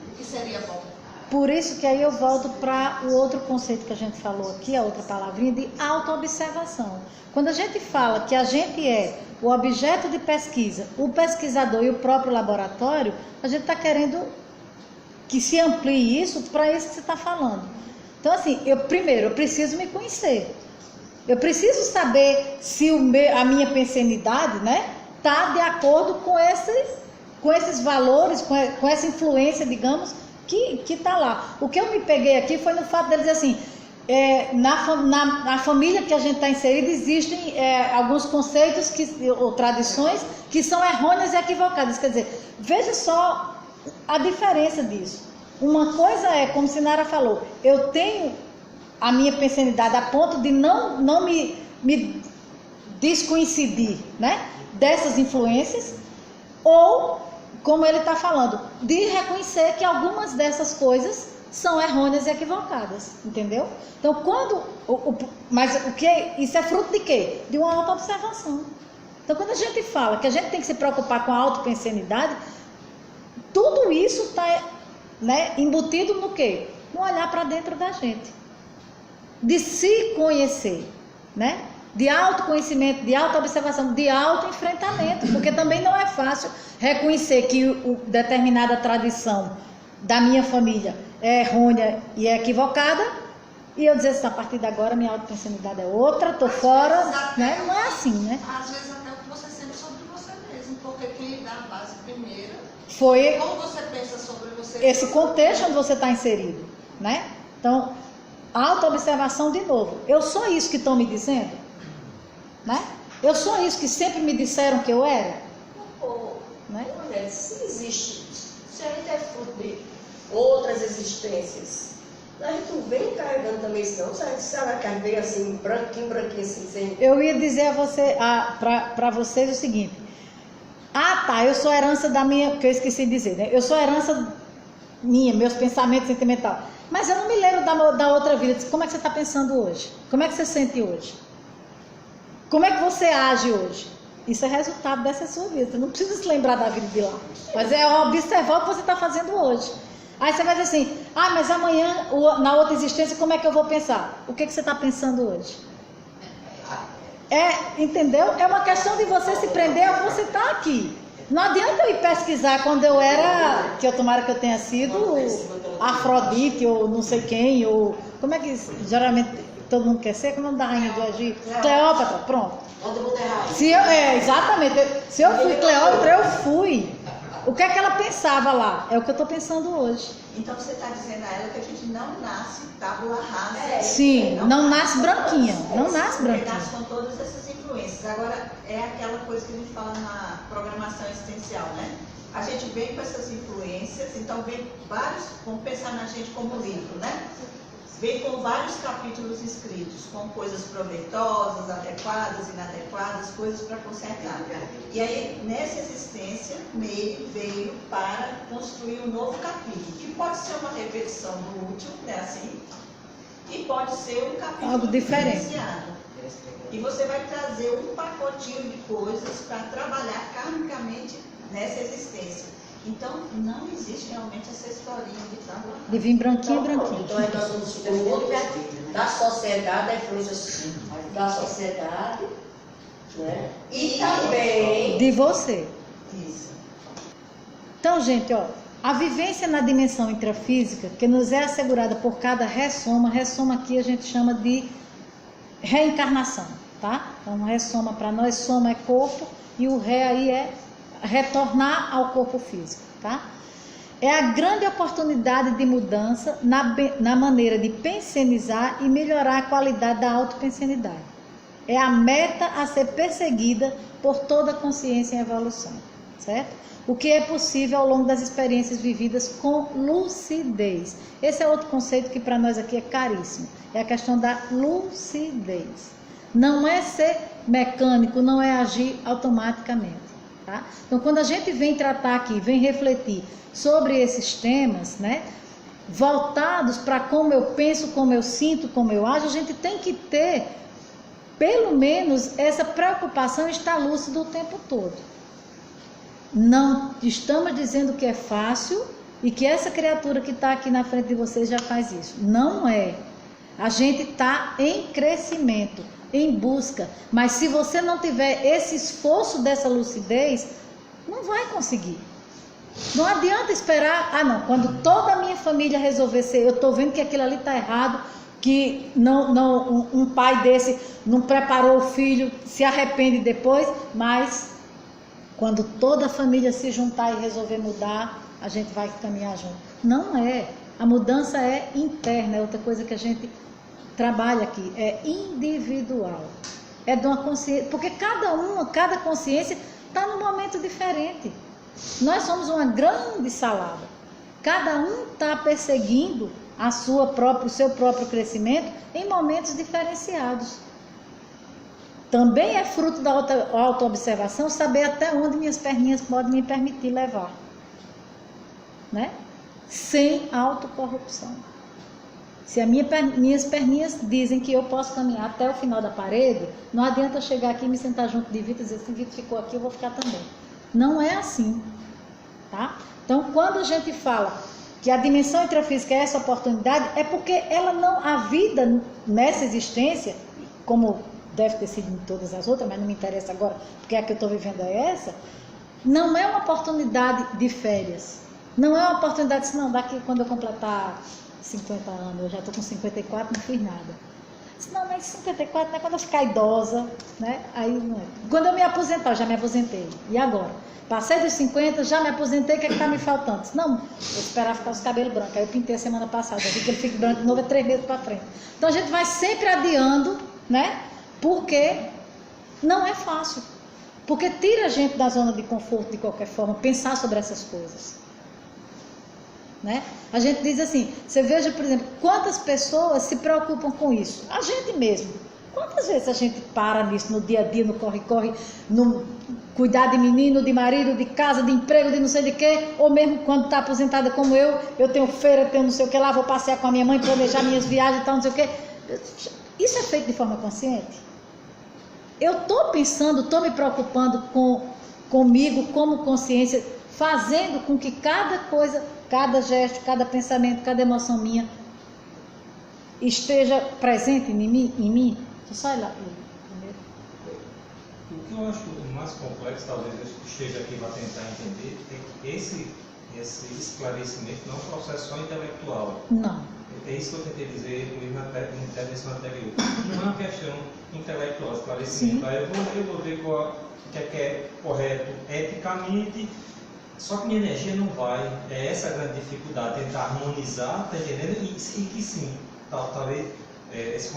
[SPEAKER 2] o que seria bom.
[SPEAKER 1] Por isso que aí eu volto para o outro conceito que a gente falou aqui, a outra palavrinha, de autoobservação. Quando a gente fala que a gente é o objeto de pesquisa, o pesquisador e o próprio laboratório, a gente está querendo que se amplie isso para isso que você está falando. Então, assim, eu preciso me conhecer. Eu preciso saber se a minha pensenidade, né, está de acordo com esses valores, com essa influência, digamos, que está lá. O que eu me peguei aqui foi no fato de dizer assim, na família que a gente está inserido existem alguns conceitos ou tradições que são errôneas e equivocadas. Quer dizer, veja só a diferença disso. Uma coisa é, como Sinara falou, eu tenho a minha pensenidade a ponto de não me descoincidir, né, dessas influências, ou, como ele está falando, de reconhecer que algumas dessas coisas são errôneas e equivocadas, entendeu? Então, mas isso é fruto de quê? De uma autoobservação. Então, quando a gente fala que a gente tem que se preocupar com a autopensenidade, tudo isso está, né, embutido no quê? No olhar para dentro da gente, de se conhecer, né? De autoconhecimento, de autoobservação, de autoenfrentamento, porque também não é fácil reconhecer que determinada tradição da minha família é errônea e é equivocada, e eu dizer assim, a partir de agora minha autopensenidade é outra, estou fora, né? Não é assim, né?
[SPEAKER 2] Às vezes até o que você sente sobre você mesmo, porque quem lhe dá a base primeiro,
[SPEAKER 1] Foi
[SPEAKER 2] como você pensa sobre você
[SPEAKER 1] esse contexto onde você está inserido, né? Então, autoobservação de novo. Eu sou isso que estão me dizendo? Né? Eu sou isso que sempre me disseram que eu era? Né?
[SPEAKER 4] Se existe, se a gente é fruto de outras existências, A gente não vem carregando também isso não. Será que vem assim, branquinho assim, sem...
[SPEAKER 1] Eu ia dizer a você, para vocês o seguinte. Ah, tá, eu sou herança da minha... Que eu esqueci de dizer, né? Eu sou herança minha, meus pensamentos sentimentais. Mas eu não me lembro da outra vida. Como é que você está pensando hoje? Como é que você sente hoje? Como é que você age hoje? Isso é resultado dessa sua vida. Você não precisa se lembrar da vida de lá. Mas é observar o que você está fazendo hoje. Aí você vai dizer assim, ah, mas amanhã, na outra existência, como é que eu vou pensar? O que você está pensando hoje? Entendeu? É uma questão de você se prender ao que você está aqui. Não adianta eu ir pesquisar quando eu era, que eu tomara que eu tenha sido Afrodite, ou não sei quem, ou... Como é que geralmente todo mundo quer ser? Como é o nome da rainha do Egito? Cleópatra, pronto. Exatamente. Se eu fui Cleópatra, eu fui. O que é que ela pensava lá? É o que eu estou pensando hoje.
[SPEAKER 5] Então você está dizendo a ela que a gente não nasce tábula rasa.
[SPEAKER 1] Sim, não nasce branquinha. Não nasce
[SPEAKER 5] branquinha.
[SPEAKER 1] branquinha.
[SPEAKER 5] Nasce com todas essas influências. Agora, é aquela coisa que a gente fala na programação existencial, né? A gente vem com essas influências, então vem vários, vamos pensar na gente como livro, né? Vem com vários capítulos escritos, com coisas proveitosas, adequadas, inadequadas, coisas para consertar. E aí, nessa existência, veio para construir um novo capítulo, que pode ser uma repetição do último, né, assim, e pode ser um capítulo
[SPEAKER 1] algo diferente.
[SPEAKER 5] diferenciado. E você vai trazer um pacotinho de coisas para trabalhar karmicamente nessa existência. Então, não existe realmente essa historinha de tábua.
[SPEAKER 1] De vir branquinho, branquinho.
[SPEAKER 4] Então, nós somos fruto da sociedade, da influência da sociedade, né? E também...
[SPEAKER 1] De você.
[SPEAKER 5] Isso.
[SPEAKER 1] Então, gente, ó, a vivência na dimensão intrafísica, que nos é assegurada por cada ressoma aqui a gente chama de reencarnação, tá? Então, ressoma para nós, soma é corpo, e o ré aí é retornar ao corpo físico, tá? É a grande oportunidade de mudança na maneira de pensionizar e melhorar a qualidade da autopensionidade. É a meta a ser perseguida por toda a consciência em evolução, certo? O que é possível ao longo das experiências vividas com lucidez. Esse é outro conceito que para nós aqui é caríssimo. É a questão da lucidez. Não é ser mecânico, não é agir automaticamente. Tá? Então, quando a gente vem tratar aqui, vem refletir sobre esses temas, né, voltados para como eu penso, como eu sinto, como eu ajo, a gente tem que ter, pelo menos, essa preocupação em estar lúcido o tempo todo. Não estamos dizendo que é fácil e que essa criatura que está aqui na frente de vocês já faz isso. Não é. A gente está em crescimento, em busca, mas se você não tiver esse esforço dessa lucidez, não vai conseguir. Não adianta esperar, quando toda a minha família resolver ser, eu estou vendo que aquilo ali está errado, que um pai desse não preparou o filho, se arrepende depois, mas quando toda a família se juntar e resolver mudar, a gente vai caminhar junto. Não é. A mudança é interna, é outra coisa que a gente trabalha aqui, é individual, é de uma consciência, porque cada consciência está num momento diferente. Nós somos uma grande salada, cada um está perseguindo o seu próprio crescimento em momentos diferenciados. Também é fruto da autoobservação saber até onde minhas perninhas podem me permitir levar, né? Sem autocorrupção. Se as minhas perninhas dizem que eu posso caminhar até o final da parede, não adianta eu chegar aqui e me sentar junto de Vitor e dizer assim, Vitor ficou aqui, eu vou ficar também. Não é assim, tá? Então, quando a gente fala que a dimensão intrafísica é essa oportunidade, é porque a vida nessa existência, como deve ter sido em todas as outras, mas não me interessa agora, porque a que eu estou vivendo é essa, não é uma oportunidade de férias. Não é uma oportunidade assim, não, daqui quando eu completar 50 anos, eu já estou com 54, não fiz nada. Não, mas 54 não é quando eu ficar idosa, né? Aí não é. Quando eu me aposentar, eu já me aposentei. E agora? Passei dos 50, já me aposentei, o que é que está me faltando? Não, vou esperar ficar os cabelos brancos. Aí eu pintei a semana passada, eu vi que ele fique branco de novo, é 3 meses para frente. Então a gente vai sempre adiando, né? Porque não é fácil. Porque tira a gente da zona de conforto de qualquer forma, pensar sobre essas coisas. né? A gente diz assim, você veja, por exemplo, quantas pessoas se preocupam com isso? A gente mesmo. Quantas vezes a gente para nisso no dia a dia, no corre-corre, no cuidar de menino, de marido, de casa, de emprego, de não sei de quê, ou mesmo quando está aposentada como eu tenho feira, tenho não sei o que lá, vou passear com a minha mãe, planejar minhas viagens e tal, não sei o quê. Isso é feito de forma consciente? Eu estou pensando, estou me preocupando comigo, como consciência, fazendo com que cada coisa, cada gesto, cada pensamento, cada emoção minha esteja presente em mim? Só ir lá primeiro.
[SPEAKER 8] O que eu acho mais complexo, talvez eu esteja aqui para tentar entender, é que esse esclarecimento não é um processo só intelectual.
[SPEAKER 1] Não.
[SPEAKER 8] É isso que eu tentei dizer na intervenção anterior. Não é uma questão intelectual, esclarecimento. Aí eu vou ver qual que é correto eticamente, só que minha energia não vai. É essa a grande dificuldade, tentar harmonizar, tá entendendo? E que sim, talvez esse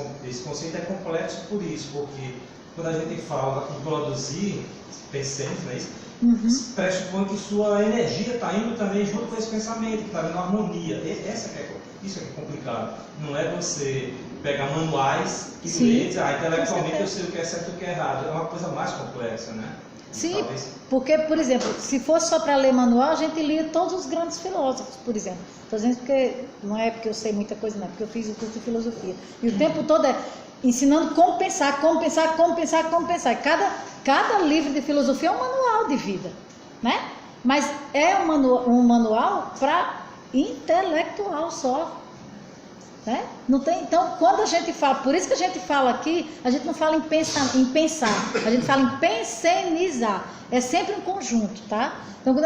[SPEAKER 8] conceito é complexo por isso, porque quando a gente fala em produzir, pensando, não é isso? Pressupõe que sua energia está indo também junto com esse pensamento, que está vendo harmonia. Isso é complicado. Não é você pegar manuais e ler, intelectualmente eu sei o que é certo e o que é errado. É uma coisa mais complexa, né?
[SPEAKER 1] Sim,
[SPEAKER 8] talvez...
[SPEAKER 1] porque, por exemplo, se fosse só para ler manual, a gente lia todos os grandes filósofos, por exemplo. Estou dizendo porque não é porque eu sei muita coisa, não, é porque eu fiz o curso de filosofia. E o tempo todo é ensinando como pensar. Cada livro de filosofia é um manual de vida, né? Mas é um manual para intelectual só, né? Não tem, então, quando a gente fala, por isso que a gente fala aqui, a gente não fala em pensar, a gente fala em pensenizar. É sempre um conjunto, tá? Então,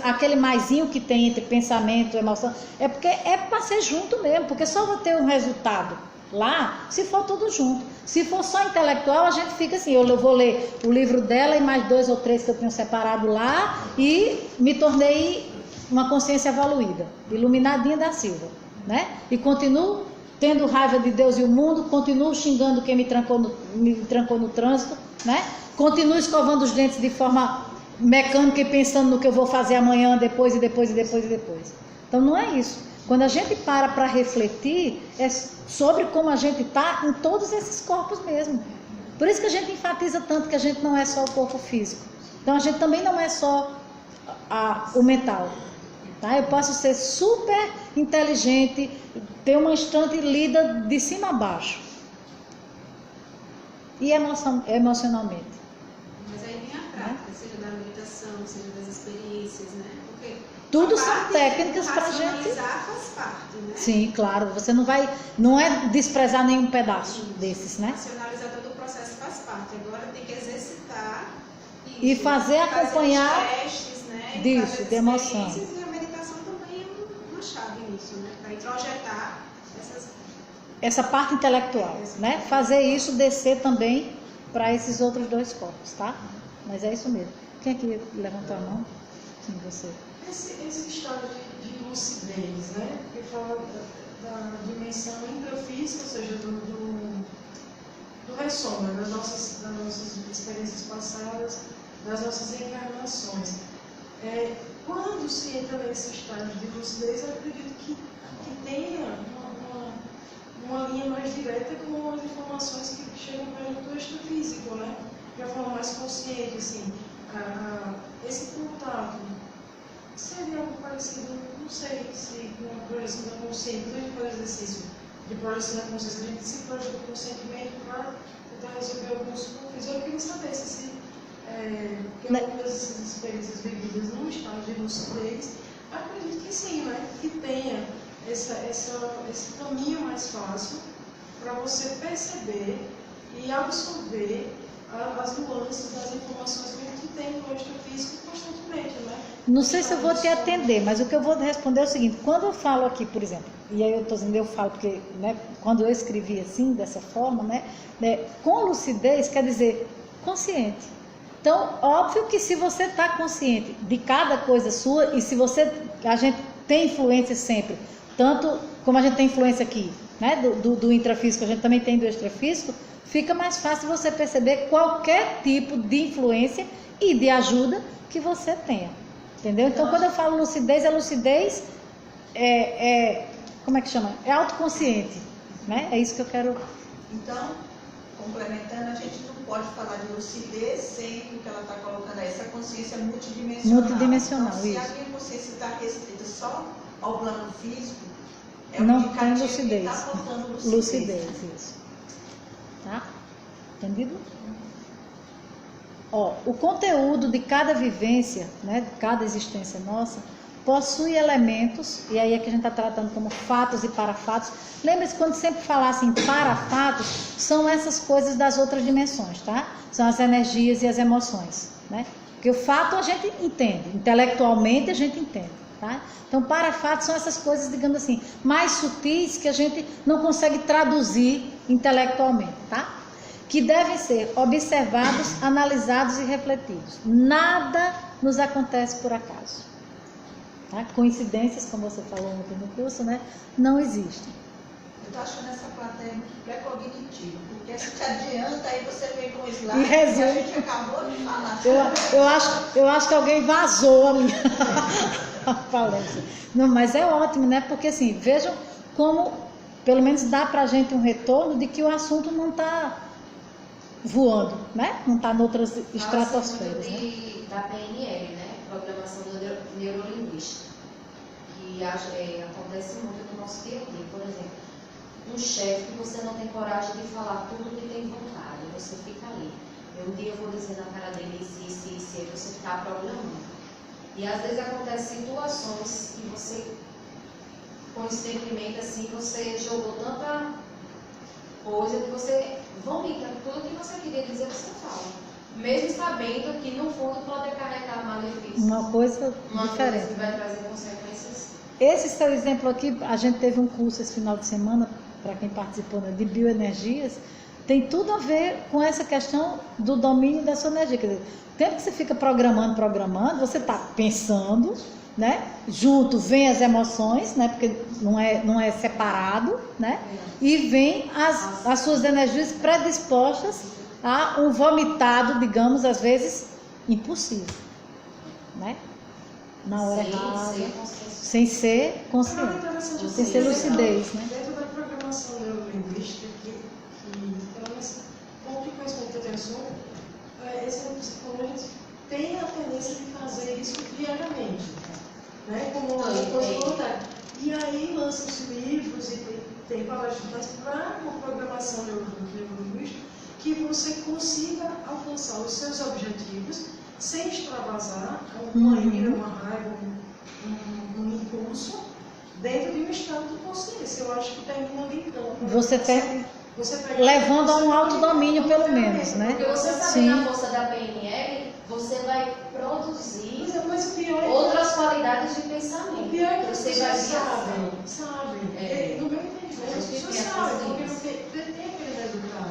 [SPEAKER 1] aquele maisinho que tem entre pensamento e emoção, é porque é para ser junto mesmo, porque só vai ter um resultado lá se for tudo junto. Se for só intelectual, a gente fica assim, eu vou ler o livro dela e mais 2 ou 3 que eu tenho separado lá e me tornei uma consciência evoluída, iluminadinha da Silva, né? E continuo tendo raiva de Deus e o mundo, continuo xingando quem me trancou no trânsito, né? Continuo escovando os dentes de forma mecânica e pensando no que eu vou fazer amanhã, depois. Então não é isso. Quando a gente para refletir, é sobre como a gente está em todos esses corpos mesmo. Por isso que a gente enfatiza tanto que a gente não é só o corpo físico. Então a gente também não é só o mental. Tá? Eu posso ser super inteligente, ter uma instante lida de cima a baixo. E emocionalmente.
[SPEAKER 3] Mas aí vem a prática, seja da meditação, seja das experiências, né? Porque
[SPEAKER 1] tudo são técnicas para a gente.
[SPEAKER 3] Racionalizar faz parte, né?
[SPEAKER 1] Sim, claro. Você não é desprezar nenhum pedaço desses, né?
[SPEAKER 3] Racionalizar todo o processo faz parte. Agora tem que exercitar
[SPEAKER 1] e fazer acompanhar
[SPEAKER 3] os testes, né?
[SPEAKER 1] disso, de emoção.
[SPEAKER 3] E a meditação também é uma chave nisso, né? Para introjetar
[SPEAKER 1] essa parte intelectual, né? Fazer isso descer também para esses outros 2 corpos, tá? Mas é isso mesmo. Quem aqui levantou a mão? Sim, você.
[SPEAKER 6] Esse estado de lucidez, né? Que fala da dimensão intrafísica, ou seja, do ressoma, das nossas experiências passadas, das nossas encarnações. Quando se entra nesse estado de lucidez, eu acredito que tenha uma linha mais direta com as informações que chegam para o extrafísico, né? De uma forma mais consciente, assim. Esse contato seria algo parecido, não sei se com a projeção da consciência. Quando a gente faz exercício de projeção da consciência, a gente se projeta conscientemente para tentar resolver alguns conflitos. Eu queria saber se algumas dessas experiências vividas num estado de lucidez, acredito que sim, né? Que tenha esse caminho mais fácil para você perceber e absorver as nuances das informações que a gente tem no extrafísico constantemente, né?
[SPEAKER 1] Não sei se eu vou te atender, mas o que eu vou responder é o seguinte: quando eu falo aqui, por exemplo, e aí eu falo porque, né, quando eu escrevi assim, dessa forma, né, com lucidez quer dizer consciente. Então, óbvio que se você está consciente de cada coisa sua e se a gente tem influência sempre, tanto como a gente tem influência aqui, né, do intrafísico, a gente também tem do extrafísico, fica mais fácil você perceber qualquer tipo de influência e de ajuda que você tenha. Entendeu? Então, quando eu falo lucidez, é lucidez como é que chama? É autoconsciente, né? É isso que eu quero.
[SPEAKER 5] Então, complementando, a gente não pode falar de lucidez sem o que ela está colocando aí, essa consciência multidimensional.
[SPEAKER 1] Multidimensional,
[SPEAKER 5] então, se
[SPEAKER 1] isso.
[SPEAKER 5] a minha consciência está restrita só ao plano físico, é
[SPEAKER 1] Não
[SPEAKER 5] um
[SPEAKER 1] tem
[SPEAKER 5] indicativo
[SPEAKER 1] lucidez.
[SPEAKER 5] que está faltando lucidez.
[SPEAKER 1] Lucidez, isso. Tá? Entendido? Ó, o conteúdo de cada vivência, né, de cada existência nossa, possui elementos, e aí é que a gente está tratando como fatos e parafatos. Lembre-se, quando sempre falasse em parafatos, são essas coisas das outras dimensões, tá? São as energias e as emoções, né? Porque o fato a gente entende, intelectualmente a gente entende, tá? Então, parafatos são essas coisas, digamos assim, mais sutis que a gente não consegue traduzir intelectualmente, tá? Que devem ser observados, analisados e refletidos. Nada nos acontece por acaso. Tá? Coincidências, como você falou ontem no curso, né? Não existem.
[SPEAKER 5] Eu estou achando essa plateia muito pré-cognitiva, porque a gente adianta, aí você vem com o slide
[SPEAKER 1] E resume.
[SPEAKER 5] que a gente acabou de falar.
[SPEAKER 1] Eu acho que alguém vazou a minha palestra. Não, mas é ótimo, né? Porque assim, vejam como, pelo menos dá pra gente um retorno de que o assunto não está voando, né? Não está em outras estratosferas.
[SPEAKER 9] Fala-se muito da PNL, né? Programação neurolinguística, que acontece muito no nosso dia a dia. Por exemplo, um chefe que você não tem coragem de falar tudo que tem vontade, você fica ali. Um dia eu vou dizer na cara dele isso, aí você está programando. E às vezes acontecem situações que você, coincidentemente assim, você jogou tanta coisa que você vomita tudo que você queria dizer, você fala. Mesmo sabendo que no fundo pode acarretar malefícios.
[SPEAKER 1] Uma coisa
[SPEAKER 9] Uma
[SPEAKER 1] diferente.
[SPEAKER 9] coisa que vai trazer consequências.
[SPEAKER 1] Esse seu exemplo aqui, a gente teve um curso esse final de semana, para quem participou, né, de bioenergias, tem tudo a ver com essa questão do domínio da sua energia. Quer dizer, o tempo que você fica programando, você está pensando, né? Junto vem as emoções, né? Porque não é separado, né? E vem as suas energias predispostas a um vomitado, digamos, às vezes impulsivo, né? Na hora errada, sem ser consciente, sem ser lucidez, né?
[SPEAKER 6] Dentro da programação neurolinguística, que pelo menos com o conhecimento que eu tenho sobre, esse psicólogo tem a tendência de fazer isso diariamente, né? Como a gente pode contar. E aí lançam-se livros e tem palestras para uma programação neurolinguística que você consiga alcançar os seus objetivos sem extravasar uma ira, uma raiva, um impulso dentro de um estado de consciência. Eu acho que termina ali então.
[SPEAKER 1] Você levando a um autodomínio, pelo menos, né?
[SPEAKER 9] Porque você sabendo a força da PNL, você vai produzir outras qualidades de pensamento.
[SPEAKER 6] O pior é que
[SPEAKER 9] você
[SPEAKER 6] as pessoas
[SPEAKER 9] vai
[SPEAKER 6] sabem. No meu entendimento, as pessoas sabem, porque tem aquele resultado.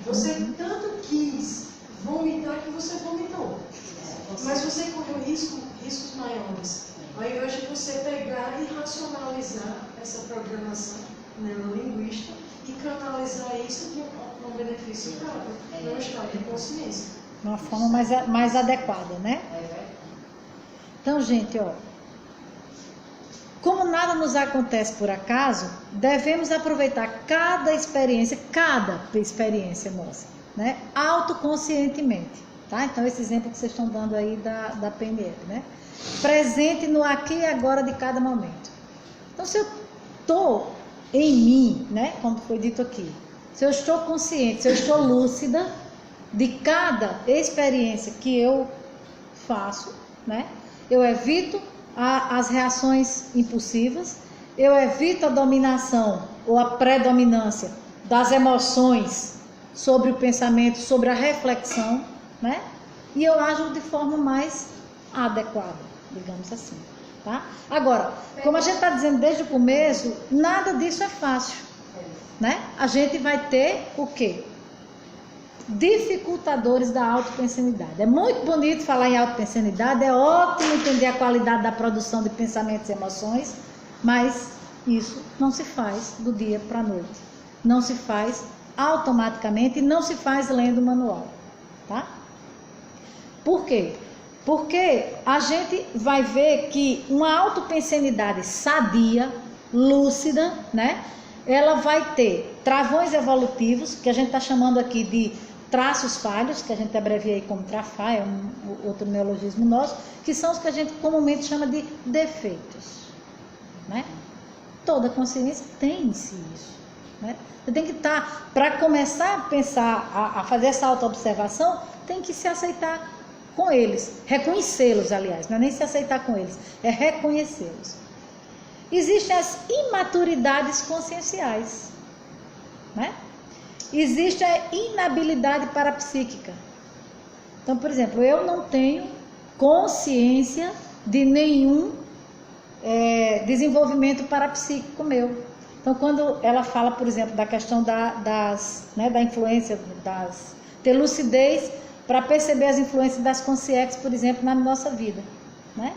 [SPEAKER 6] Você tanto quis vomitar que você vomitou. Mas você correu riscos maiores. Ao invés de você pegar e racionalizar essa programação neurolinguística e canalizar isso para um benefício próprio, no estado de consciência.
[SPEAKER 1] De uma forma mais adequada, né? Então, gente, ó, como nada nos acontece por acaso, devemos aproveitar cada experiência nossa, né? Autoconscientemente, tá? Então, esse exemplo que vocês estão dando aí da PNL, né? Presente no aqui e agora de cada momento. Então, se eu estou em mim, né? Como foi dito aqui, se eu estou consciente, se eu estou lúcida de cada experiência que eu faço, né? Eu evito as reações impulsivas, eu evito a dominação ou a predominância das emoções sobre o pensamento, sobre a reflexão, né? E eu ajo de forma mais adequada, digamos assim, tá? Agora, como a gente está dizendo desde o começo, nada disso é fácil, né? A gente vai ter o quê? Dificultadores da autopensanidade. É muito bonito falar em autopensanidade, é ótimo entender a qualidade da produção de pensamentos e emoções, mas isso não se faz do dia para a noite. Não se faz automaticamente e não se faz lendo o manual, tá? Por quê? Porque a gente vai ver que uma autopensenidade sadia, lúcida, né? Ela vai ter travões evolutivos, que a gente está chamando aqui de traços falhos, que a gente abrevia aí como TRAFA, é outro neologismo nosso, que são os que a gente comumente chama de defeitos, né? Toda consciência tem em si isso, né? Você tem que estar, para começar a pensar, a fazer essa autoobservação, tem que se aceitar com eles, reconhecê-los, aliás, não é nem se aceitar com eles, é reconhecê-los. Existem as imaturidades conscienciais, né? Existe a inabilidade parapsíquica. Então, por exemplo, eu não tenho consciência de nenhum desenvolvimento parapsíquico meu. Então, quando ela fala, por exemplo, da questão da influência, ter lucidez para perceber as influências das consciências, por exemplo, na nossa vida, né?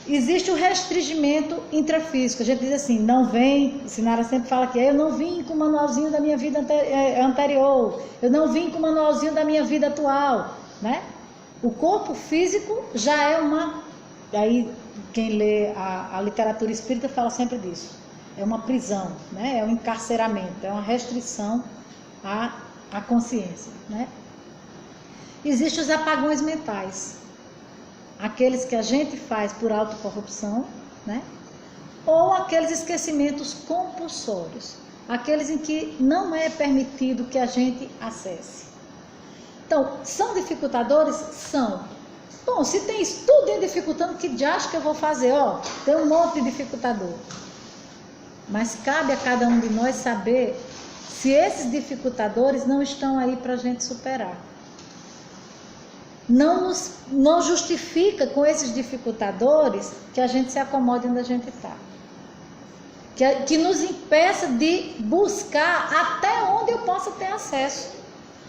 [SPEAKER 1] Existe o restringimento intrafísico. A gente diz assim, não vem, Sinara sempre fala que eu não vim com o manualzinho da minha vida anterior, eu não vim com o manualzinho da minha vida atual, né? O corpo físico já é aí quem lê a literatura espírita fala sempre disso, é uma prisão, né? É um encarceramento, é uma restrição à consciência, né? Existem os apagões mentais, aqueles que a gente faz por autocorrupção, né? Ou aqueles esquecimentos compulsórios, aqueles em que não é permitido que a gente acesse. Então, são dificultadores? São. Bom, se tem isso tudo dificultando, que diacho que eu vou fazer? Ó, tem um monte de dificultador. Mas cabe a cada um de nós saber se esses dificultadores não estão aí para a gente superar. Não justifica com esses dificultadores que a gente se acomode onde a gente está. Que nos impeça de buscar até onde eu possa ter acesso.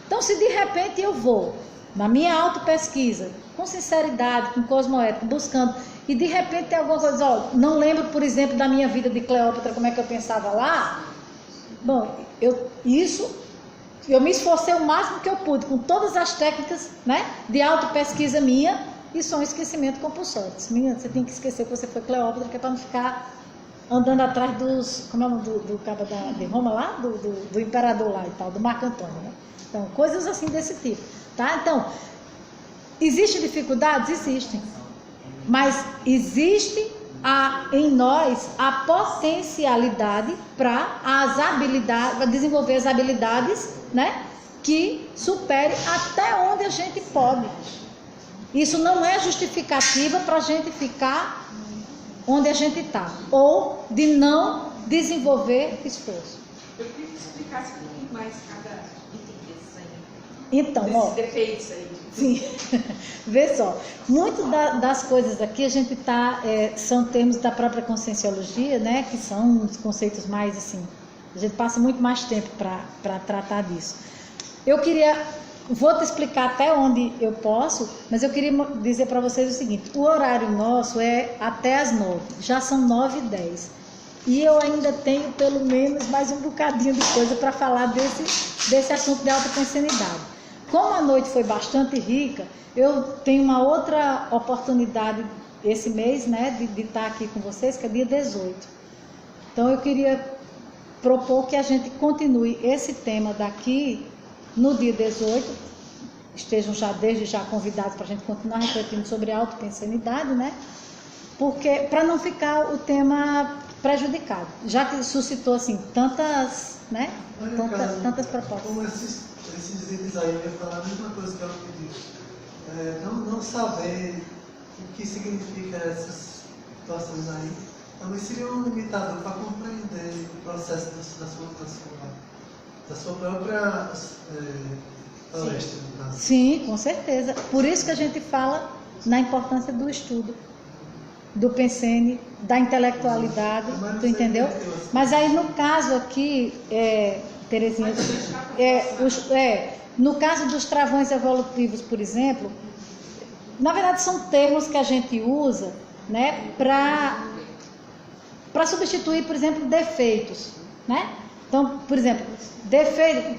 [SPEAKER 1] Então, se de repente eu vou, na minha autopesquisa, com sinceridade, com cosmoética, buscando, e de repente tem alguma coisa, ó, não lembro, por exemplo, da minha vida de Cleópatra, como é que eu pensava lá, bom, eu me esforcei o máximo que eu pude, com todas as técnicas, né, de autopesquisa minha, e só um esquecimento compulsório. Menina, você tem que esquecer que você foi Cleópatra, que é para não ficar andando atrás dos, como é o nome do cabo de Roma lá, do imperador lá e tal, do Marco Antônio, né? Então, coisas assim desse tipo, tá? Então, existem dificuldades? Existem. Mas existe em nós a potencialidade para desenvolver as habilidades, né, que supere até onde a gente pode. Isso não é justificativa para a gente ficar onde a gente está, ou de não desenvolver esforço.
[SPEAKER 3] Eu queria que explicasse um pouquinho mais cada item desses aí.
[SPEAKER 1] Então,
[SPEAKER 3] desses defeitos aí.
[SPEAKER 1] Sim, vê só, muito das coisas aqui a gente são termos da própria conscienciologia, né, que são os conceitos mais assim, a gente passa muito mais tempo para tratar disso. Vou te explicar até onde eu posso, mas eu queria dizer para vocês o seguinte, o horário nosso é até as 9, já são 9h10, e eu ainda tenho pelo menos mais um bocadinho de coisa para falar desse assunto de autopensenidade. Como a noite foi bastante rica, eu tenho uma outra oportunidade esse mês, né, de estar aqui com vocês, que é dia 18. Então eu queria propor que a gente continue esse tema daqui no dia 18, estejam já desde já convidados para a gente continuar refletindo sobre a autopensenidade, né, porque para não ficar o tema prejudicado, já que suscitou assim tantas, né, tantas propostas.
[SPEAKER 7] Como esses itens aí, eu ia falar a mesma coisa que ela pediu. Não saber o que significa essas situações aí, também seria um limitador para compreender o processo da sua própria palestra, no caso.
[SPEAKER 1] Sim, com certeza. Por isso que a gente fala na importância do estudo, do pensene, da intelectualidade, tu entendeu? Mas aí no caso aqui, Terezinha, no caso dos travões evolutivos, por exemplo, na verdade são termos que a gente usa, né, para substituir, por exemplo, defeitos, né? Então, por exemplo,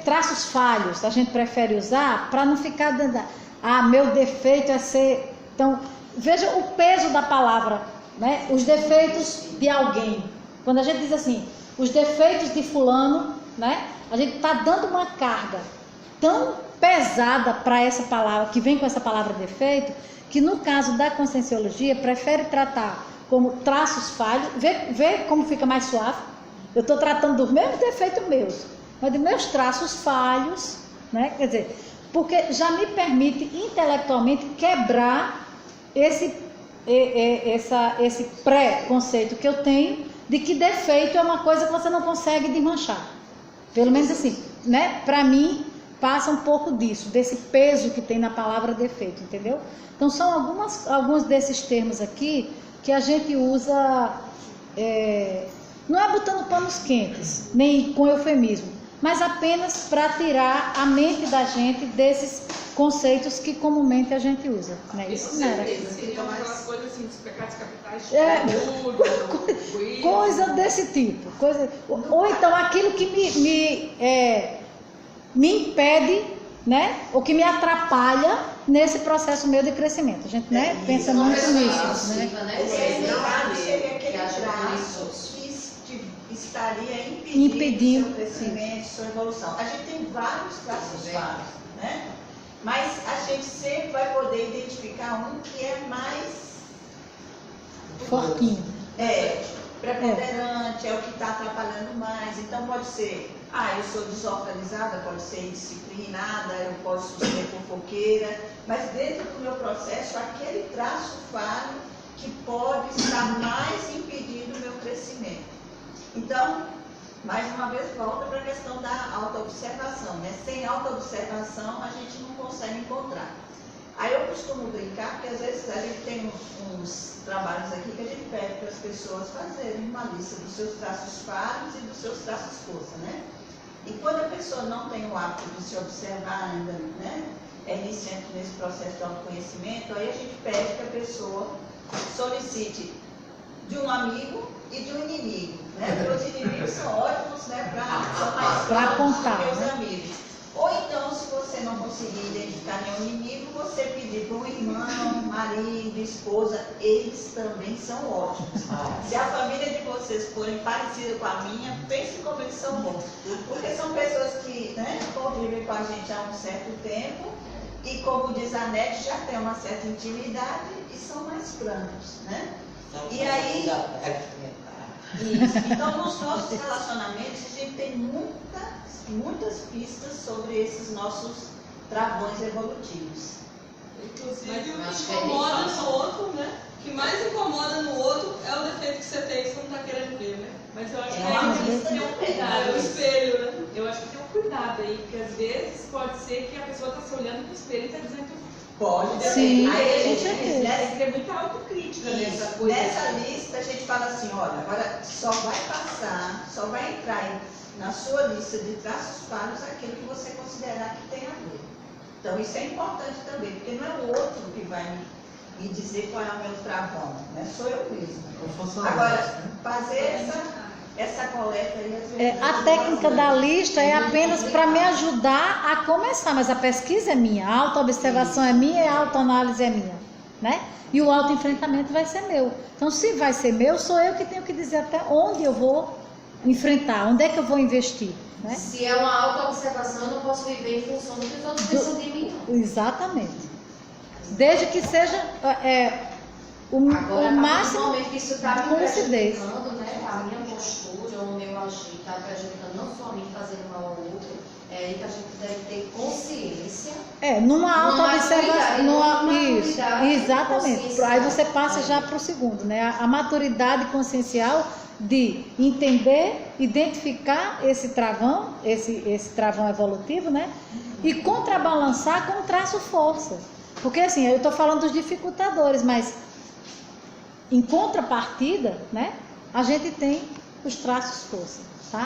[SPEAKER 1] traços falhos, a gente prefere usar para não ficar dando, meu defeito é ser Então, veja o peso da palavra, né? Os defeitos de alguém. Quando a gente diz assim, os defeitos de fulano, né? A gente está dando uma carga tão pesada para essa palavra, que vem com essa palavra defeito, que no caso da conscienciologia, prefere tratar como traços falhos, vê como fica mais suave. Eu estou tratando dos mesmos defeitos meus, mas de meus traços falhos, né? Quer dizer, porque já me permite intelectualmente quebrar esse pré-conceito que eu tenho de que defeito é uma coisa que você não consegue desmanchar. Pelo menos assim, né? Para mim, passa um pouco disso, desse peso que tem na palavra defeito, entendeu? Então, são alguns desses termos aqui que a gente usa, não é botando panos quentes, nem com eufemismo, mas apenas para tirar a mente da gente desses conceitos que comumente a gente usa. Né? Isso não era.
[SPEAKER 3] Seriam aquelas coisas assim, dos pecados capitais,
[SPEAKER 1] coisa desse tipo. Ou então aquilo que me impede, né? Ou que me atrapalha nesse processo meu de crescimento. A gente pensa muito nisso. Né?
[SPEAKER 5] Seria aquele traço que estaria impedindo seu crescimento, sua evolução. A gente tem vários traços vários, né? Mas a gente sempre vai poder identificar um que é mais
[SPEAKER 1] fortinho.
[SPEAKER 5] Preponderante, é o que está atrapalhando mais. Então pode ser, eu sou desorganizada, pode ser indisciplinada, eu posso ser fofoqueira, mas dentro do meu processo, aquele traço falho que pode estar mais impedindo o meu crescimento. Então, mais uma vez, volta para a questão da autoobservação, né? Sem autoobservação, a gente não consegue encontrar. Aí eu costumo brincar, porque às vezes a gente tem uns trabalhos aqui que a gente pede para as pessoas fazerem uma lista dos seus traços falhos e dos seus traços força, né? E quando a pessoa não tem o hábito de se observar ainda, né? É iniciante nesse processo de autoconhecimento, aí a gente pede que a pessoa solicite de um amigo e de um inimigo, né? Porque os inimigos são ótimos, né? Para
[SPEAKER 1] apontar,
[SPEAKER 5] que os
[SPEAKER 1] né?
[SPEAKER 5] amigos. Ou então, se você não conseguir identificar nenhum inimigo, você pedir para um irmão, marido, esposa, eles também são ótimos. Se a família de vocês forem parecida com a minha, pense como eles são bons. Porque são pessoas que, né, convivem com a gente há um certo tempo e, como diz a Nete, já tem uma certa intimidade e são mais francos, né? E aí, isso. Então, nos nossos relacionamentos, a gente tem muitas pistas sobre esses nossos travões evolutivos.
[SPEAKER 11] Inclusive, o que incomoda no outro, né? O que mais incomoda no outro é o defeito que você tem que você não está querendo ver, né? Mas eu acho que aí tem um cuidado, é o espelho, né?
[SPEAKER 3] Eu acho que tem um cuidado aí, porque às vezes pode ser que a pessoa está se olhando no espelho e está dizendo que
[SPEAKER 5] pode.
[SPEAKER 1] Sim,
[SPEAKER 5] aí a gente
[SPEAKER 3] tem que ter muita autocrítica nessa coisa.
[SPEAKER 5] Nessa lista a gente fala assim, olha, agora só vai passar, só vai entrar na sua lista de traços falhos aquilo que você considerar que tem a ver. Então isso é importante também, porque não é o outro que vai me dizer qual é o meu travão, né? Sou eu mesma. Agora, fazer essa coleta aí, às vezes...
[SPEAKER 1] A técnica da lista é apenas para me ajudar a começar, mas a pesquisa é minha, a autoobservação é minha e a autoanálise é minha, né? E o autoenfrentamento vai ser meu. Então, se vai ser meu, sou eu que tenho que dizer até onde eu vou enfrentar, onde é que eu vou investir, né?
[SPEAKER 9] Se é uma autoobservação, eu não posso viver em função do que os outros pensam de mim.
[SPEAKER 1] Exatamente. Desde que seja o máximo
[SPEAKER 9] momento que isso está me
[SPEAKER 1] coincidência.
[SPEAKER 9] prejudicando, né? A minha postura, o meu agir está prejudicando não só a mim, fazendo mal ao outro, é aí que a gente deve ter consciência.
[SPEAKER 1] Numa autoobservação. Isso,
[SPEAKER 9] maturidade,
[SPEAKER 1] exatamente. Aí você passa já para o segundo, né? A maturidade consciencial de entender, identificar esse travão, esse travão evolutivo, né? E contrabalançar com o traço força. Porque assim, eu estou falando dos dificultadores, mas em contrapartida, né? A gente tem os traços força.